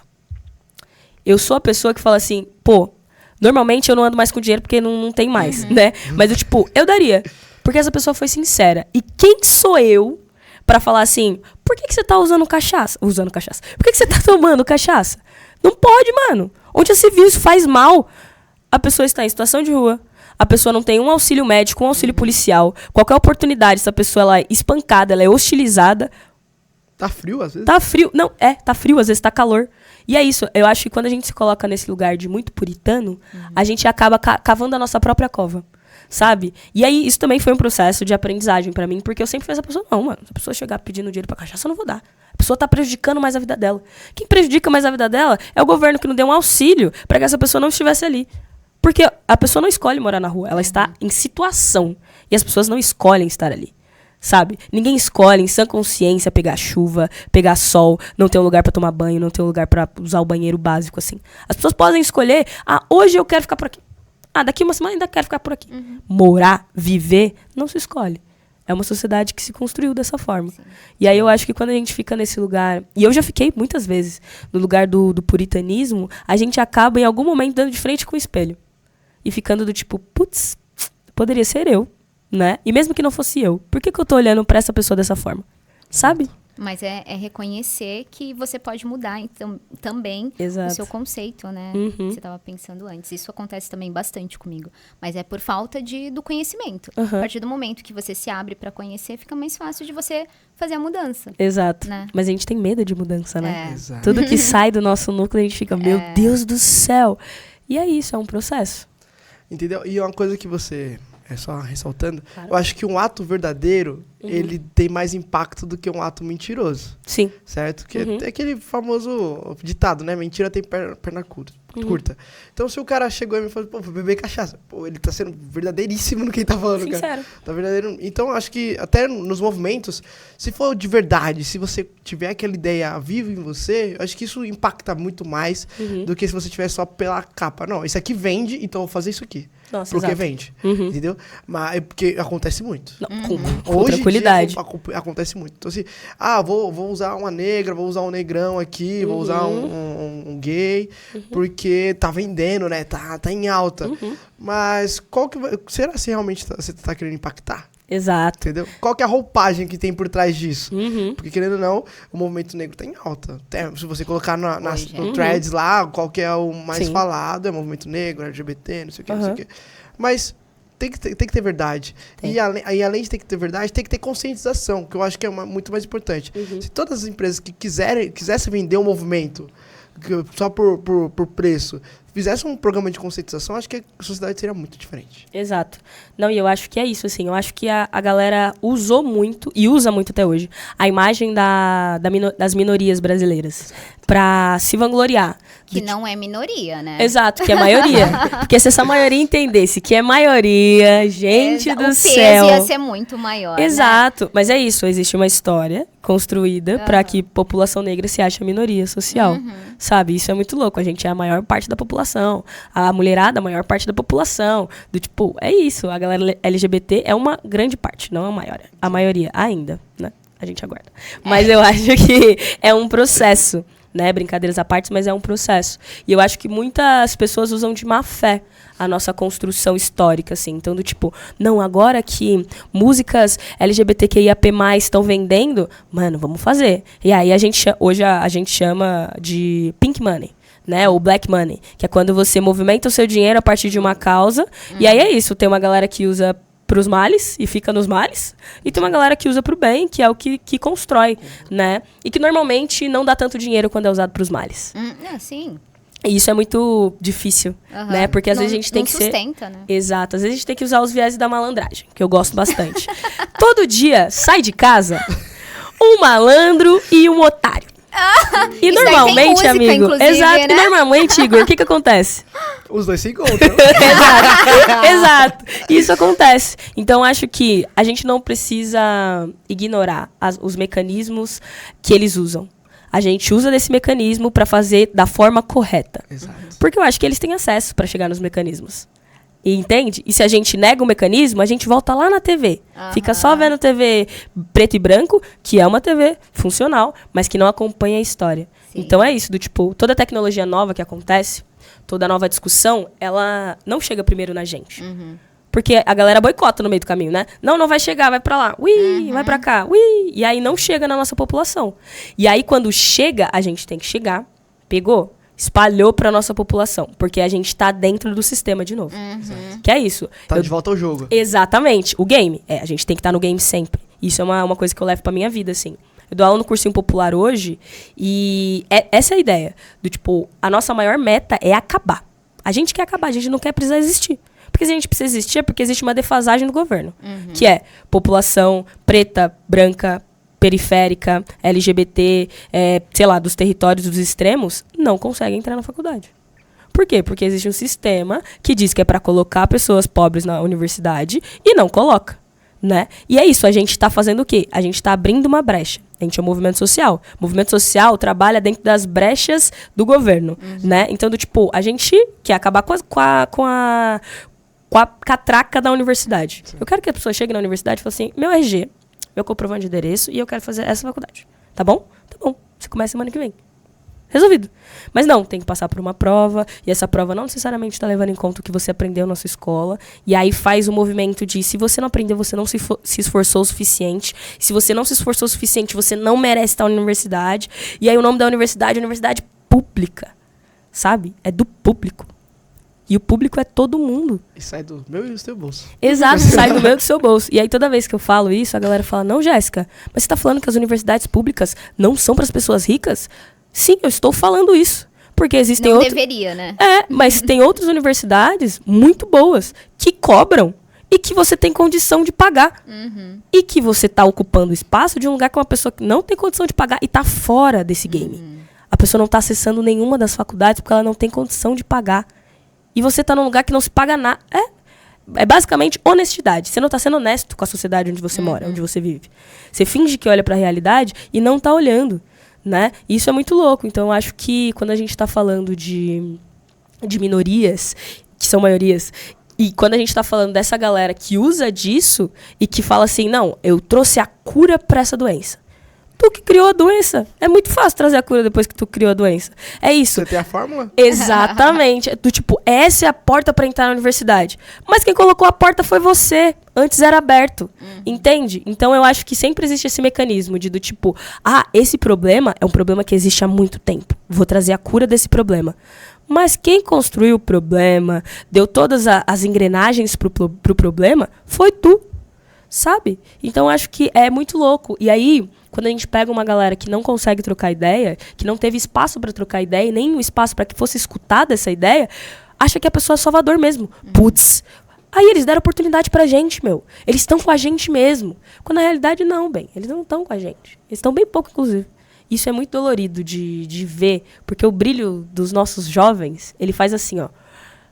Eu sou a pessoa que fala assim, pô, normalmente eu não ando mais com dinheiro porque não tem mais, né? Mas eu daria, porque essa pessoa foi sincera. E quem sou eu pra falar assim, por que você tá usando cachaça? Por que você tá tomando cachaça? Não pode, mano. Onde já se viu isso faz mal? A pessoa está em situação de rua. A pessoa não tem um auxílio médico, um auxílio policial. Qualquer oportunidade, essa pessoa ela é espancada, ela é hostilizada. Tá frio, às vezes? Tá frio. Não, tá frio, às vezes tá calor. E é isso. Eu acho que quando a gente se coloca nesse lugar de muito puritano, a gente acaba cavando a nossa própria cova. Sabe? E aí, isso também foi um processo de aprendizagem pra mim, porque eu sempre fiz a pessoa, não, mano, se a pessoa chegar pedindo dinheiro pra cachaça, eu não vou dar. A pessoa tá prejudicando mais a vida dela. Quem prejudica mais a vida dela é o governo que não deu um auxílio pra que essa pessoa não estivesse ali. Porque a pessoa não escolhe morar na rua, ela está em situação. E as pessoas não escolhem estar ali, sabe? Ninguém escolhe, em sã consciência, pegar chuva, pegar sol, não ter um lugar pra tomar banho, não ter um lugar pra usar o banheiro básico, assim. As pessoas podem escolher, hoje eu quero ficar por aqui. daqui uma semana ainda quero ficar por aqui. Morar, viver, não se escolhe. É uma sociedade que se construiu dessa forma. Sim. E aí eu acho que quando a gente fica nesse lugar... E eu já fiquei muitas vezes no lugar do puritanismo, a gente acaba em algum momento dando de frente com o espelho. E ficando do tipo, putz, poderia ser eu, né? E mesmo que não fosse eu, por que eu tô olhando pra essa pessoa dessa forma? Sabe? Mas é reconhecer que você pode mudar então, também Exato. o seu conceito, né? Que você estava pensando antes. Isso acontece também bastante comigo. Mas é por falta do conhecimento. A partir do momento que você se abre para conhecer, fica mais fácil de você fazer a mudança. Exato. Né? Mas a gente tem medo de mudança, né? Exato. Tudo que sai do nosso núcleo, a gente fica, meu Deus do céu. E é isso, é um processo. Entendeu? E uma coisa que você... só ressaltando, eu acho que um ato verdadeiro, ele tem mais impacto do que um ato mentiroso. Sim. Certo? Porque é aquele famoso ditado, né? Mentira tem perna curta. Então, se o cara chegou e me falou, pô, vou beber cachaça. Pô, ele tá sendo verdadeiríssimo no que ele tá falando, Sincero. cara. Tá verdadeiro. Então, eu acho que até nos movimentos, se for de verdade, se você tiver aquela ideia viva em você, eu acho que isso impacta muito mais do que se você tiver só pela capa. Não, isso aqui vende, então eu vou fazer isso aqui. Nossa, porque exato. vende. Entendeu? Mas é porque acontece muito. Não, com Hoje tranquilidade. em dia, acontece muito. Então, assim, vou usar uma negra, vou usar um negrão aqui, vou usar um gay, porque tá vendendo, né? Tá em alta. Mas qual que será se realmente você tá querendo impactar? Exato. Entendeu? Qual que é a roupagem que tem por trás disso? Porque, querendo ou não, o movimento negro tá em alta. Até, se você colocar no threads lá, qual que é o mais falado, é movimento negro, LGBT, não sei o que, não sei o que. Mas tem que ter verdade. E além de ter que ter verdade, tem que ter conscientização, que eu acho que é muito mais importante. Se todas as empresas que quisessem vender um movimento só por preço, fizesse um programa de conscientização, acho que a sociedade seria muito diferente. Exato. Não, e eu acho que é isso, assim. Eu acho que a galera usou muito, e usa muito até hoje, a imagem das minorias brasileiras pra se vangloriar. Que não é minoria, né? Exato, que é maioria. Porque se essa maioria entendesse que é maioria, gente do céu... O peso ia ser muito maior, Exato. Né? Mas é isso, existe uma história construída pra que população negra se ache a minoria social. Sabe? Isso é muito louco. A gente é a maior parte da população. A mulherada, a maior parte da população. Do tipo, é isso. A galera LGBT é uma grande parte, não a maioria ainda, né? A gente aguarda. Mas eu acho que é um processo, né? Brincadeiras à parte, mas é um processo. E eu acho que muitas pessoas usam de má fé a nossa construção histórica, assim. Então, do tipo, não, agora que músicas LGBTQIAP+, estão vendendo, mano, vamos fazer. E aí, hoje a gente chama de pink money, né? Ou black money, que é quando você movimenta o seu dinheiro a partir de uma causa. E aí é isso, tem uma galera que usa pros males e fica nos males, e tem uma galera que usa pro bem, que é o que constrói, né? E que normalmente não dá tanto dinheiro quando é usado pros males. Sim. E isso é muito difícil, né? Porque às vezes a gente tem que sustenta, né? Exato. Às vezes a gente tem que usar os viéses da malandragem, que eu gosto bastante. Todo dia sai de casa um malandro e um otário. E normalmente, música, amigo... Exato. Né? E normalmente, Igor, o que acontece? Os dois se encontram. Exato. Isso acontece. Então, acho que a gente não precisa ignorar os mecanismos que eles usam. A gente usa desse mecanismo para fazer da forma correta. Exato. Porque eu acho que eles têm acesso para chegar nos mecanismos. E entende? E se a gente nega o mecanismo, a gente volta lá na TV. Fica só vendo TV preto e branco, que é uma TV funcional, mas que não acompanha a história. Sim. Então é isso, do tipo, toda tecnologia nova que acontece, toda nova discussão, ela não chega primeiro na gente. Porque a galera boicota no meio do caminho, né? Não vai chegar, vai pra lá. Ui, vai pra cá. Ui. E aí não chega na nossa população. E aí quando chega, a gente tem que chegar. Pegou? Espalhou pra nossa população. Porque a gente tá dentro do sistema de novo. Que é isso. Tá de volta ao jogo. Exatamente. O game. A gente tem que estar no game sempre. Isso é uma coisa que eu levo pra minha vida, assim. Eu dou aula no cursinho popular hoje. E essa é a ideia. Do tipo, a nossa maior meta é acabar. A gente quer acabar, a gente não quer precisar existir. Porque se a gente precisa existir é porque existe uma defasagem no governo. Que é população preta, branca, periférica, LGBT, sei lá, dos territórios dos extremos, não conseguem entrar na faculdade. Por quê? Porque existe um sistema que diz que é para colocar pessoas pobres na universidade e não coloca, né? E é isso, a gente está fazendo o quê? A gente está abrindo uma brecha. A gente é um movimento social. O movimento social trabalha dentro das brechas do governo, né? Então, a gente quer acabar com a catraca da universidade. Sim. Eu quero que a pessoa chegue na universidade e fale assim, meu RG, meu comprovante de endereço e eu quero fazer essa faculdade. Tá bom? Tá bom. Você começa semana que vem. Resolvido. Mas não, tem que passar por uma prova, e essa prova não necessariamente está levando em conta o que você aprendeu na sua escola, e aí faz o movimento de, se você não aprendeu, você não se esforçou o suficiente, se você não se esforçou o suficiente, você não merece estar na universidade, e aí o nome da universidade é universidade pública, sabe? É do público. E o público é todo mundo. E sai do meu e do seu bolso. Exato, sai do meu e do seu bolso. E aí toda vez que eu falo isso, a galera fala, não, Jéssica, mas você tá falando que as universidades públicas não são para as pessoas ricas? Sim, eu estou falando isso. Porque existem Não deveria, né? Mas tem outras universidades muito boas que cobram e que você tem condição de pagar. E que você está ocupando espaço de um lugar que uma pessoa que não tem condição de pagar e está fora desse game. A pessoa não está acessando nenhuma das faculdades porque ela não tem condição de pagar. E você está num lugar que não se paga nada. É basicamente honestidade. Você não está sendo honesto com a sociedade onde você mora, onde você vive. Você finge que olha para a realidade e não está olhando. Né? E isso é muito louco. Então, eu acho que quando a gente está falando de minorias, que são maiorias, e quando a gente está falando dessa galera que usa disso e que fala assim, não, eu trouxe a cura para essa doença. Tu que criou a doença. É muito fácil trazer a cura depois que tu criou a doença. É isso. Você tem a fórmula? Exatamente. Essa é a porta para entrar na universidade. Mas quem colocou a porta foi você. Antes era aberto. Entende? Então eu acho que sempre existe esse mecanismo de esse problema é um problema que existe há muito tempo. Vou trazer a cura desse problema. Mas quem construiu o problema, deu todas as engrenagens pro problema, foi tu. Sabe? Então eu acho que é muito louco. E aí, quando a gente pega uma galera que não consegue trocar ideia, que não teve espaço para trocar ideia, nem um espaço para que fosse escutada essa ideia, acha que a pessoa é salvador mesmo. Putz. Aí eles deram oportunidade pra gente, meu. Eles estão com a gente mesmo. Quando na realidade não, bem. Eles não estão com a gente. Eles estão bem pouco, inclusive. Isso é muito dolorido de ver, porque o brilho dos nossos jovens, ele faz assim, ó.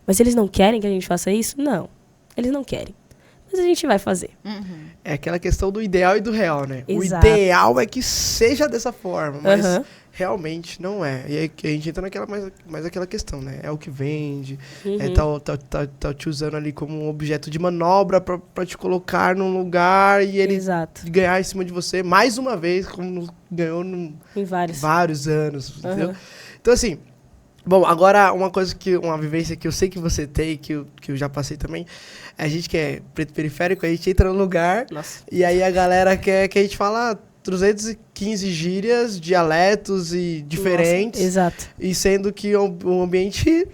Mas eles não querem que a gente faça isso? Não. Eles não querem. Mas a gente vai fazer. É aquela questão do ideal e do real, né? Exato. O ideal é que seja dessa forma, mas realmente não é. E aí a gente entra naquela mais aquela questão, né? É o que vende, tá te usando ali como um objeto de manobra pra te colocar num lugar e ele ganhar em cima de você mais uma vez, como ganhou em vários anos, entendeu? Então, assim, bom, agora uma vivência que eu sei que você tem, que eu já passei também, a gente que é preto periférico, a gente entra no lugar e aí a galera quer que a gente fala 315 gírias, dialetos e diferentes. Nossa, exato. E sendo que o ambiente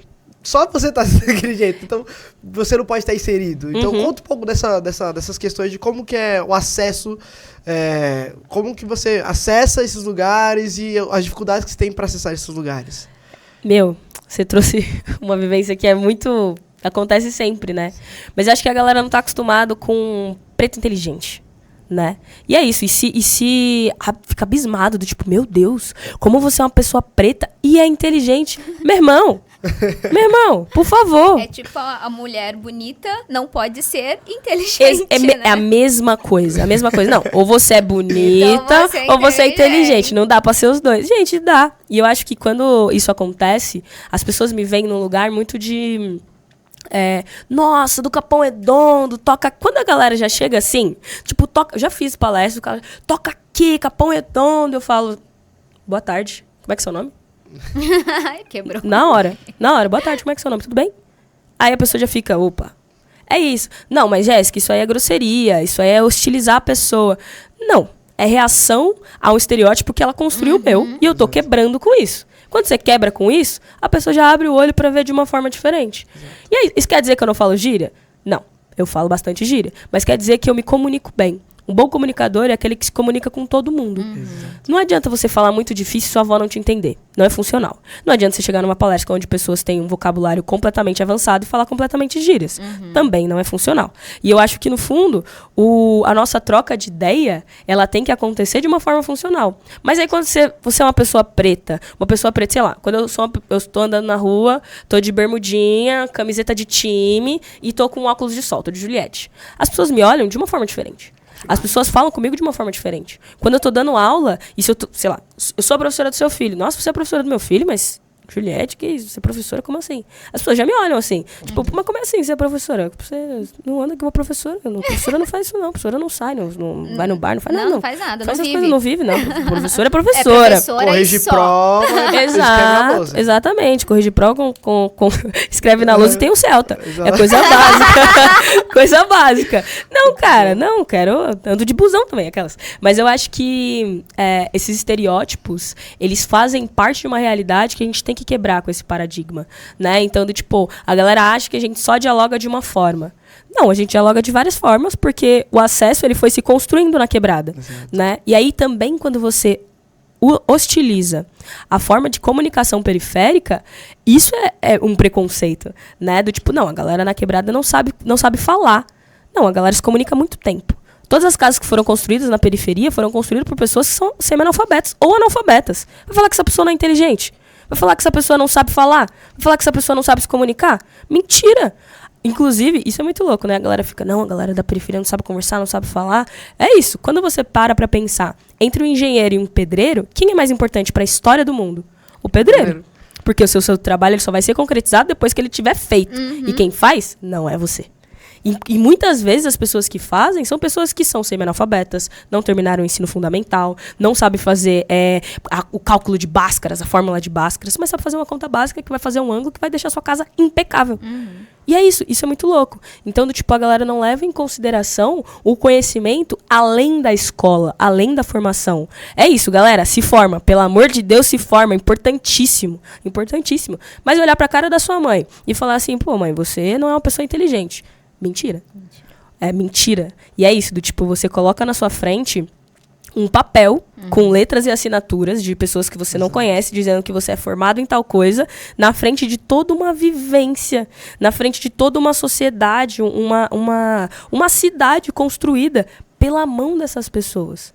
só você tá daquele jeito, então você não pode estar inserido. Então conta um pouco dessas questões de como que é o acesso, como que você acessa esses lugares e as dificuldades que você tem para acessar esses lugares. Meu, você trouxe uma vivência que é muito... Acontece sempre, né? Mas eu acho que a galera não tá acostumado com preto inteligente, né? E é isso. E se fica abismado do tipo, meu Deus, como você é uma pessoa preta e é inteligente? Meu irmão, por favor. É tipo a mulher bonita não pode ser inteligente, né? É a mesma coisa. Não, ou você é bonita ou você é inteligente. Não dá pra ser os dois. Gente, dá. E eu acho que quando isso acontece, as pessoas me veem num lugar muito de... nossa, do Capão Redondo, toca... Quando a galera já chega assim, tipo, toca... Eu já fiz palestra, o cara toca aqui, Capão Redondo, eu falo, boa tarde, como é que é seu nome? Quebrou. Na hora, boa tarde, como é que é seu nome, tudo bem? Aí a pessoa já fica, opa, é isso. Não, mas Jéssica, isso aí é grosseria, isso aí é hostilizar a pessoa. Não, é reação a um estereótipo que ela construiu meu, e eu tô quebrando com isso. Quando você quebra com isso, a pessoa já abre o olho pra ver de uma forma diferente. E aí, isso quer dizer que eu não falo gíria? Não, eu falo bastante gíria. Mas quer dizer que eu me comunico bem. Um bom comunicador é aquele que se comunica com todo mundo. Não adianta você falar muito difícil e sua avó não te entender. Não é funcional. Não adianta você chegar numa palestra onde pessoas têm um vocabulário completamente avançado e falar completamente gírias. Também não é funcional. E eu acho que, no fundo, a nossa troca de ideia, ela tem que acontecer de uma forma funcional. Mas aí quando você é uma pessoa preta, sei lá, quando eu estou andando na rua, tô de bermudinha, camiseta de time e tô com óculos de sol, tô de Juliette. As pessoas me olham de uma forma diferente. As pessoas falam comigo de uma forma diferente. Quando eu tô dando aula, e se eu tô, sei lá, eu sou a professora do seu filho. Nossa, você é a professora do meu filho, mas... Juliette, que isso? Você é professora? Como assim? As pessoas já me olham assim. Tipo, mas como é assim você é professora? Você não anda com uma professora. Professora não faz isso, não. Professora não sai, não vai no bar, não faz nada. Não faz nada, faz não essas vive. coisas, não vive, não. Professora é É professora. professora Corrige e só. prova. Exato, exatamente. Corrige prova escreve na lousa e tem um Celta. Exato. É coisa básica. Coisa básica. Não, cara, não, ando de busão também, aquelas. Mas eu acho que esses estereótipos, eles fazem parte de uma realidade que a gente tem que quebrar com esse paradigma, né? Então, a galera acha que a gente só dialoga de uma forma. Não, a gente dialoga de várias formas, porque o acesso, ele foi se construindo na quebrada, né? E aí também, quando você hostiliza a forma de comunicação periférica, isso é um preconceito, né? Não, a galera na quebrada não sabe falar. Não, a galera se comunica há muito tempo. Todas as casas que foram construídas na periferia foram construídas por pessoas que são semi-analfabetas ou analfabetas. Vai falar que essa pessoa não é inteligente? Vai falar que essa pessoa não sabe falar? Vai falar que essa pessoa não sabe se comunicar? Mentira! Inclusive, isso é muito louco, né? A galera fica, não, a galera da periferia não sabe conversar, não sabe falar. É isso. Quando você para pra pensar entre um engenheiro e um pedreiro, quem é mais importante para a história do mundo? O pedreiro. Porque o seu trabalho ele só vai ser concretizado depois que ele tiver feito. E quem faz, não é você. E muitas vezes as pessoas que fazem são pessoas que são semi-analfabetas, não terminaram o ensino fundamental, não sabem fazer o cálculo de Bhaskaras, a fórmula de Bhaskaras, mas sabe fazer uma conta básica que vai fazer um ângulo que vai deixar a sua casa impecável. E é isso é muito louco. Então, a galera não leva em consideração o conhecimento além da escola, além da formação. É isso, galera, se forma. Pelo amor de Deus, se forma. Importantíssimo. Importantíssimo. Mas olhar pra cara da sua mãe e falar assim, pô, mãe, você não é uma pessoa inteligente. Mentira. É mentira. E é isso, você coloca na sua frente um papel com letras e assinaturas de pessoas que você não conhece, dizendo que você é formado em tal coisa, na frente de toda uma vivência, na frente de toda uma sociedade, uma cidade construída pela mão dessas pessoas.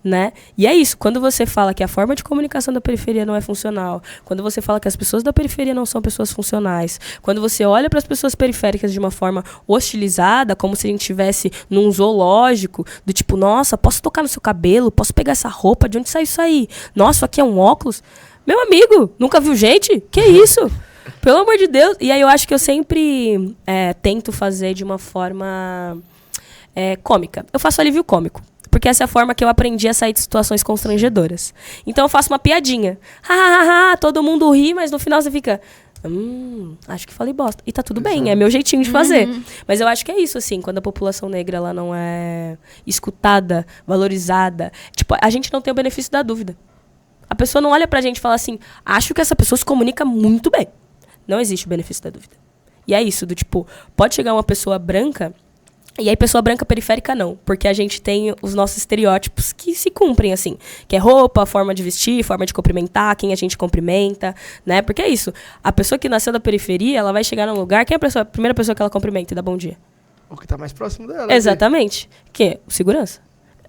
Né? E é isso, quando você fala que a forma de comunicação da periferia não é funcional, quando você fala que as pessoas da periferia não são pessoas funcionais, quando você olha para as pessoas periféricas de uma forma hostilizada, como se a gente estivesse num zoológico, nossa, posso tocar no seu cabelo, posso pegar essa roupa, de onde sai isso aí? Nossa, isso aqui é um óculos? Meu amigo, nunca viu gente? Que isso? Pelo amor de Deus. E aí eu acho que eu sempre tento fazer de uma forma cômica. Eu faço alívio cômico. Porque essa é a forma que eu aprendi a sair de situações constrangedoras. Então eu faço uma piadinha. Todo mundo ri, mas no final você fica... acho que falei bosta. E tá tudo bem, é meu jeitinho de fazer. Mas eu acho que é isso, assim, quando a população negra ela não é escutada, valorizada. A gente não tem o benefício da dúvida. A pessoa não olha pra gente e fala assim, acho que essa pessoa se comunica muito bem. Não existe o benefício da dúvida. E é isso, pode chegar uma pessoa branca... E aí, pessoa branca periférica, não. Porque a gente tem os nossos estereótipos que se cumprem, assim. Que é roupa, forma de vestir, forma de cumprimentar, quem a gente cumprimenta, né? Porque é isso. A pessoa que nasceu da periferia, ela vai chegar num lugar... Quem é a primeira pessoa que ela cumprimenta e dá bom dia? O que tá mais próximo dela. Exatamente. Quem é? O segurança.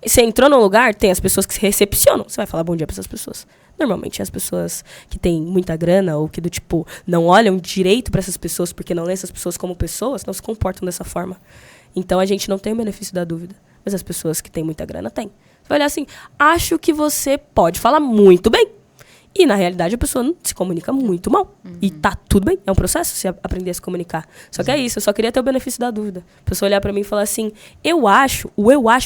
Você entrou num lugar, tem as pessoas que se recepcionam. Você vai falar bom dia pra essas pessoas. Normalmente, as pessoas que têm muita grana ou que, não olham direito pra essas pessoas porque não lêem essas pessoas como pessoas, não se comportam dessa forma. Então, a gente não tem o benefício da dúvida. Mas as pessoas que têm muita grana têm. Você vai olhar assim, acho que você pode falar muito bem. E, na realidade, a pessoa se comunica muito mal. E tá tudo bem. É um processo você aprender a se comunicar. Só que é isso, eu só queria ter o benefício da dúvida. A pessoa olhar pra mim e falar assim, eu acho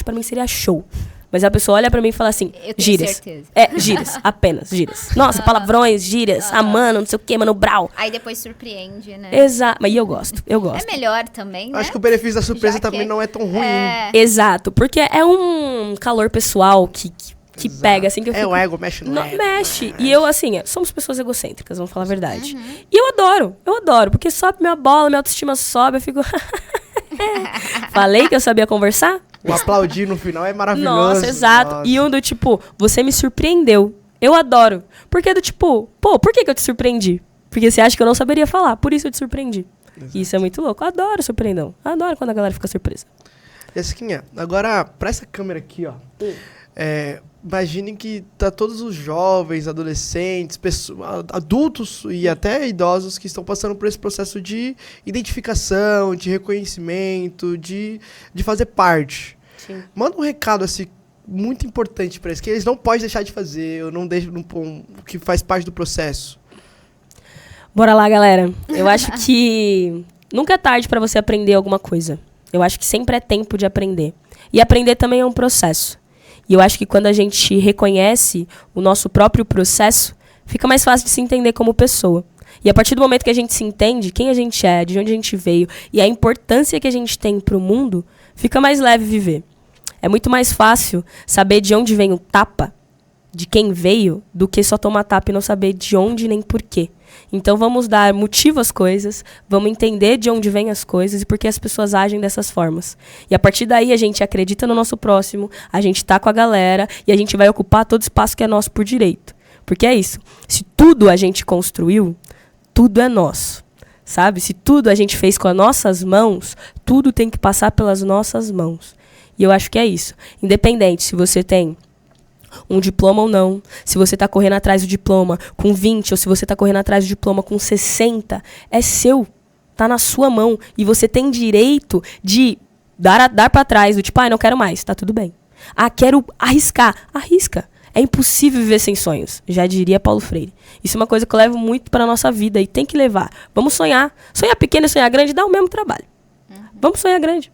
pra mim seria show. Mas a pessoa olha pra mim e fala assim, eu tenho gírias. certeza. Gírias, apenas gírias. Nossa, palavrões, gírias, mano, não sei o que, mano, brau. Aí depois surpreende, né? Exato, mas eu gosto. É melhor também, né? Acho que o benefício da surpresa Já que também não é tão ruim. Exato, porque é um calor pessoal que pega, assim, que eu fico... o ego mexe no Não, ego. mexe. E eu, assim, somos pessoas egocêntricas, vamos falar a verdade. E eu adoro, porque sobe minha bola, minha autoestima sobe, eu fico... Falei que eu sabia conversar? O aplaudir no final é maravilhoso. Nossa, exato. Nossa. E um do você me surpreendeu. Eu adoro. Porque por que eu te surpreendi? Porque você acha que eu não saberia falar, por isso eu te surpreendi. Exato. E isso é muito louco. Eu adoro surpreendão. Eu adoro quando a galera fica surpresa. Jesquinha, agora, pra essa câmera aqui, ó. Imaginem que tá todos os jovens, adolescentes, adultos e até idosos que estão passando por esse processo de identificação, de reconhecimento, de fazer parte. Sim. Manda um recado, assim, muito importante pra eles, que eles não podem deixar de fazer, ou não deixam, que faz parte do processo. Bora lá, galera. Eu acho que nunca é tarde pra você aprender alguma coisa. Eu acho que sempre é tempo de aprender. E aprender também é um processo. E eu acho que quando a gente reconhece o nosso próprio processo, fica mais fácil de se entender como pessoa. E a partir do momento que a gente se entende quem a gente é, de onde a gente veio e a importância que a gente tem pro mundo, fica mais leve viver. É muito mais fácil saber de onde vem o tapa, de quem veio, do que só tomar tapa e não saber de onde nem porquê. Então vamos dar motivo às coisas, vamos entender de onde vêm as coisas e por que as pessoas agem dessas formas. E a partir daí a gente acredita no nosso próximo, a gente tá com a galera e a gente vai ocupar todo espaço que é nosso por direito. Porque é isso, se tudo a gente construiu, tudo é nosso, sabe? Se tudo a gente fez com as nossas mãos, tudo tem que passar pelas nossas mãos. E eu acho que é isso. Independente se você tem um diploma ou não, se você está correndo atrás do diploma com 20 ou se você está correndo atrás do diploma com 60, é seu, tá na sua mão e você tem direito de dar para trás, do tipo, não quero mais, tá tudo bem. Quero arriscar, arrisca. É impossível viver sem sonhos, já diria Paulo Freire. Isso é uma coisa que eu levo muito para nossa vida e tem que levar. Vamos sonhar. Sonhar pequeno e sonhar grande dá o mesmo trabalho. Vamos sonhar grande.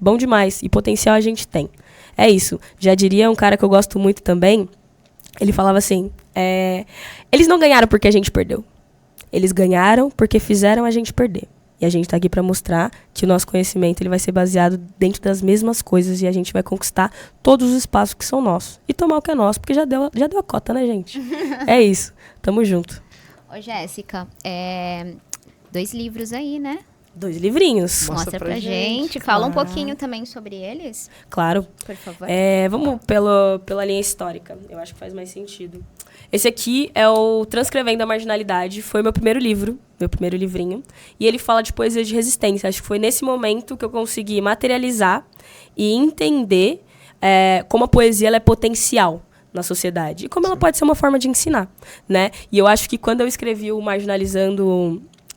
Bom demais. E potencial a gente tem. É isso. Já diria um cara que eu gosto muito também. Ele falava assim, eles não ganharam porque a gente perdeu. Eles ganharam porque fizeram a gente perder. E a gente tá aqui para mostrar que o nosso conhecimento ele vai ser baseado dentro das mesmas coisas e a gente vai conquistar todos os espaços que são nossos. E tomar o que é nosso, porque já deu a cota, né, gente? É isso. Tamo junto. Ô, Jéssica, 2 livros aí, né? 2 livrinhos. Mostra pra gente. Fala um pouquinho também sobre eles. Claro. Por favor. Vamos pela linha histórica. Eu acho que faz mais sentido. Esse aqui é o Transcrevendo a Marginalidade. Foi meu primeiro livro, meu primeiro livrinho. E ele fala de poesia de resistência. Acho que foi nesse momento que eu consegui materializar e entender como a poesia ela é potencial na sociedade. E como ela pode ser uma forma de ensinar, né? E eu acho que quando eu escrevi o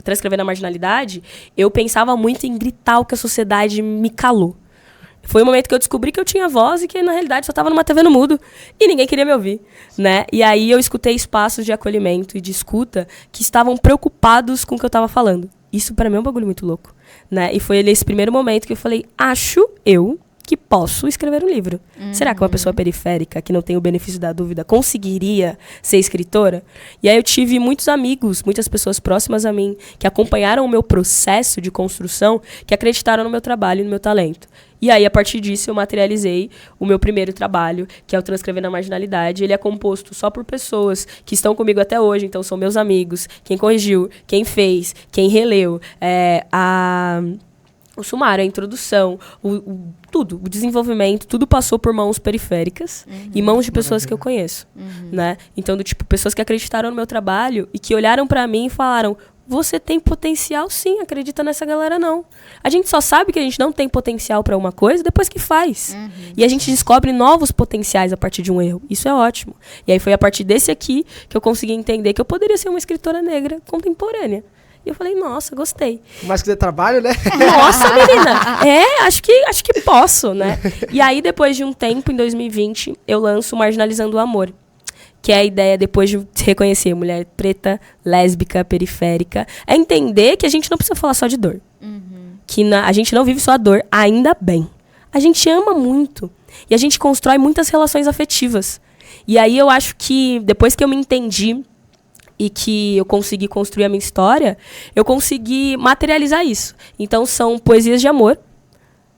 Transcrevendo a Marginalidade, eu pensava muito em gritar o que a sociedade me calou. Foi o momento que eu descobri que eu tinha voz e que, na realidade, só estava numa TV no mudo e ninguém queria me ouvir, né? E aí eu escutei espaços de acolhimento e de escuta que estavam preocupados com o que eu estava falando. Isso, para mim, é um bagulho muito louco, né? E foi nesse primeiro momento que eu falei, acho eu que posso escrever um livro. Será que uma pessoa periférica, que não tem o benefício da dúvida, conseguiria ser escritora? E aí eu tive muitos amigos, muitas pessoas próximas a mim, que acompanharam o meu processo de construção, que acreditaram no meu trabalho e no meu talento. E aí, a partir disso, eu materializei o meu primeiro trabalho, que é o Transcrevendo a Marginalidade. Ele é composto só por pessoas que estão comigo até hoje, então são meus amigos, quem corrigiu, quem fez, quem releu, o sumário, a introdução, tudo, o desenvolvimento, tudo passou por mãos periféricas e mãos de pessoas que eu conheço, né? Então, pessoas que acreditaram no meu trabalho e que olharam pra mim e falaram, você tem potencial sim, acredita nessa galera não. A gente só sabe que a gente não tem potencial pra uma coisa depois que faz. E a gente descobre novos potenciais a partir de um erro. Isso é ótimo. E aí foi a partir desse aqui que eu consegui entender que eu poderia ser uma escritora negra contemporânea. E eu falei, nossa, gostei. Mais que dê trabalho, né? Nossa, menina! Acho que posso, né? E aí, depois de um tempo, em 2020, eu lanço Marginalizando o Amor. Que é a ideia, depois de reconhecer mulher preta, lésbica, periférica, é entender que a gente não precisa falar só de dor. Que a gente não vive só a dor, ainda bem. A gente ama muito. E a gente constrói muitas relações afetivas. E aí, eu acho que, depois que eu me entendi e que eu consegui construir a minha história, eu consegui materializar isso. Então, são poesias de amor,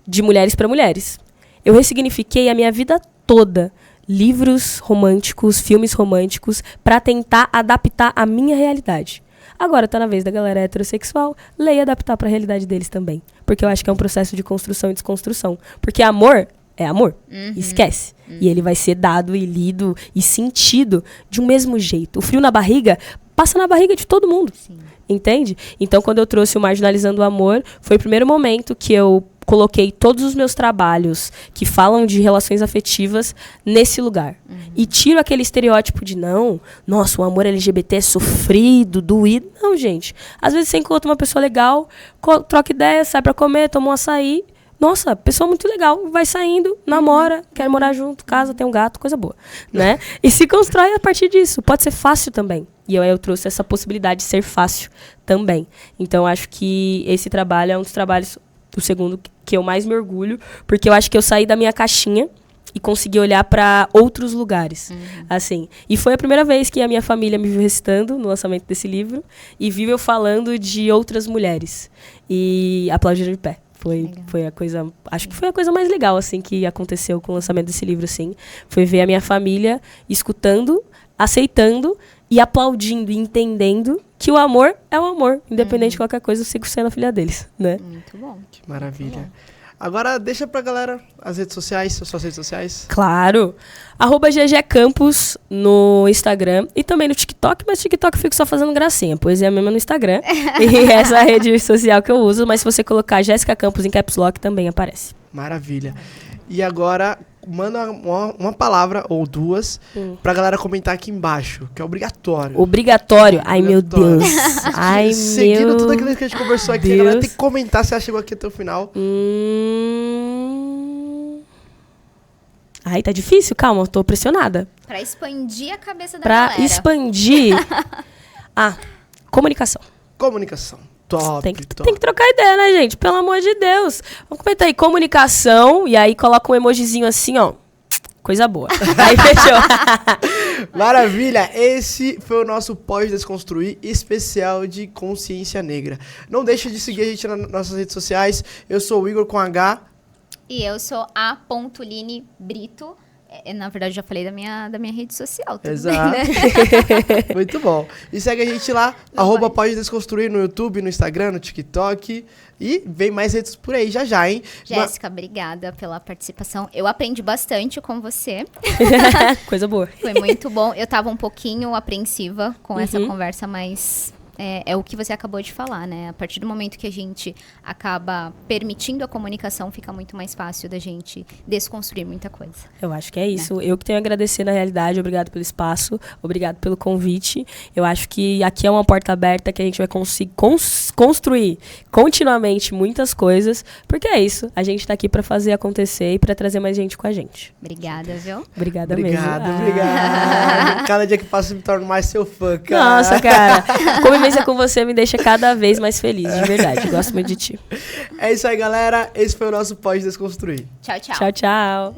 de mulheres para mulheres. Eu ressignifiquei a minha vida toda, livros românticos, filmes românticos, para tentar adaptar a minha realidade. Agora tá na vez da galera heterossexual ler e adaptar para a realidade deles também. Porque eu acho que é um processo de construção e desconstrução. Porque amor é amor. Esquece. E ele vai ser dado e lido e sentido de um mesmo jeito. O frio na barriga passa na barriga de todo mundo. Sim. Entende? Então, quando eu trouxe o Marginalizando o Amor, foi o primeiro momento que eu coloquei todos os meus trabalhos que falam de relações afetivas nesse lugar. E tiro aquele estereótipo de nossa, o amor LGBT é sofrido, doído. Não, gente. Às vezes você encontra uma pessoa legal, troca ideia, sai pra comer, toma um açaí, nossa, pessoa muito legal, vai saindo, namora, quer morar junto, casa, tem um gato, coisa boa, né? E se constrói a partir disso. Pode ser fácil também. E eu trouxe essa possibilidade de ser fácil também. Então, acho que esse trabalho é um dos trabalhos, o segundo, que eu mais me orgulho, porque eu acho que eu saí da minha caixinha e consegui olhar para outros lugares, assim. E foi a primeira vez que a minha família me viu recitando no lançamento desse livro e viu eu falando de outras mulheres. E aplaudiram de pé. Foi a coisa, acho que foi a coisa mais legal, assim, que aconteceu com o lançamento desse livro, assim. Foi ver a minha família escutando, aceitando e aplaudindo, e entendendo que o amor é o amor. Independente de qualquer coisa, eu sigo sendo a filha deles, né? Muito bom. Que maravilha. Agora, deixa pra galera as redes sociais, as suas redes sociais. Claro. @GG Campos no Instagram e também no TikTok, mas TikTok eu fico só fazendo gracinha. Poesia mesmo no Instagram. E essa rede social que eu uso, mas se você colocar Jéssica Campos em Caps Lock, também aparece. Maravilha. E agora, manda uma palavra ou duas pra galera comentar aqui embaixo, que é obrigatório. Obrigatório? Ai, meu Deus. Ai, Seguindo meu tudo aquilo que a gente conversou aqui, a galera tem que comentar se ela chegou aqui até o final. Ai, tá difícil? Calma, eu tô pressionada. Pra expandir a cabeça da Pra galera. expandir... comunicação. Comunicação. Top, Tem top. que trocar ideia, né, gente? Pelo amor de Deus. Vamos comentar aí, comunicação, e aí coloca um emojizinho assim, ó. Coisa boa. Aí fechou. Maravilha! Esse foi o nosso Pode Desconstruir especial de consciência negra. Não deixa de seguir a gente nas nossas redes sociais. Eu sou o Igor com H. E eu sou a Line Brito. Na verdade, já falei da minha rede social. Tudo Exato. bem, né? Muito bom. E segue a gente lá, @Pode Desconstruir no YouTube, no Instagram, no TikTok. E vem mais redes por aí já, hein? Jéssica, obrigada pela participação. Eu aprendi bastante com você. Coisa boa. Foi muito bom. Eu tava um pouquinho apreensiva com essa conversa, mas é o que você acabou de falar, né? A partir do momento que a gente acaba permitindo a comunicação, fica muito mais fácil da gente desconstruir muita coisa. Eu acho que é isso. Eu que tenho a agradecer, na realidade. Obrigado pelo espaço. Obrigado pelo convite. Eu acho que aqui é uma porta aberta que a gente vai conseguir construir continuamente muitas coisas. Porque é isso. A gente tá aqui pra fazer acontecer e pra trazer mais gente com a gente. Obrigada, viu? Obrigada mesmo. Obrigado. Cada dia que passa eu me torno mais seu fã, cara. Nossa, cara. Convivência com você me deixa cada vez mais feliz, de verdade. Gosto muito de ti. É isso aí, galera. Esse foi o nosso Pode Desconstruir. Tchau, tchau. Tchau, tchau.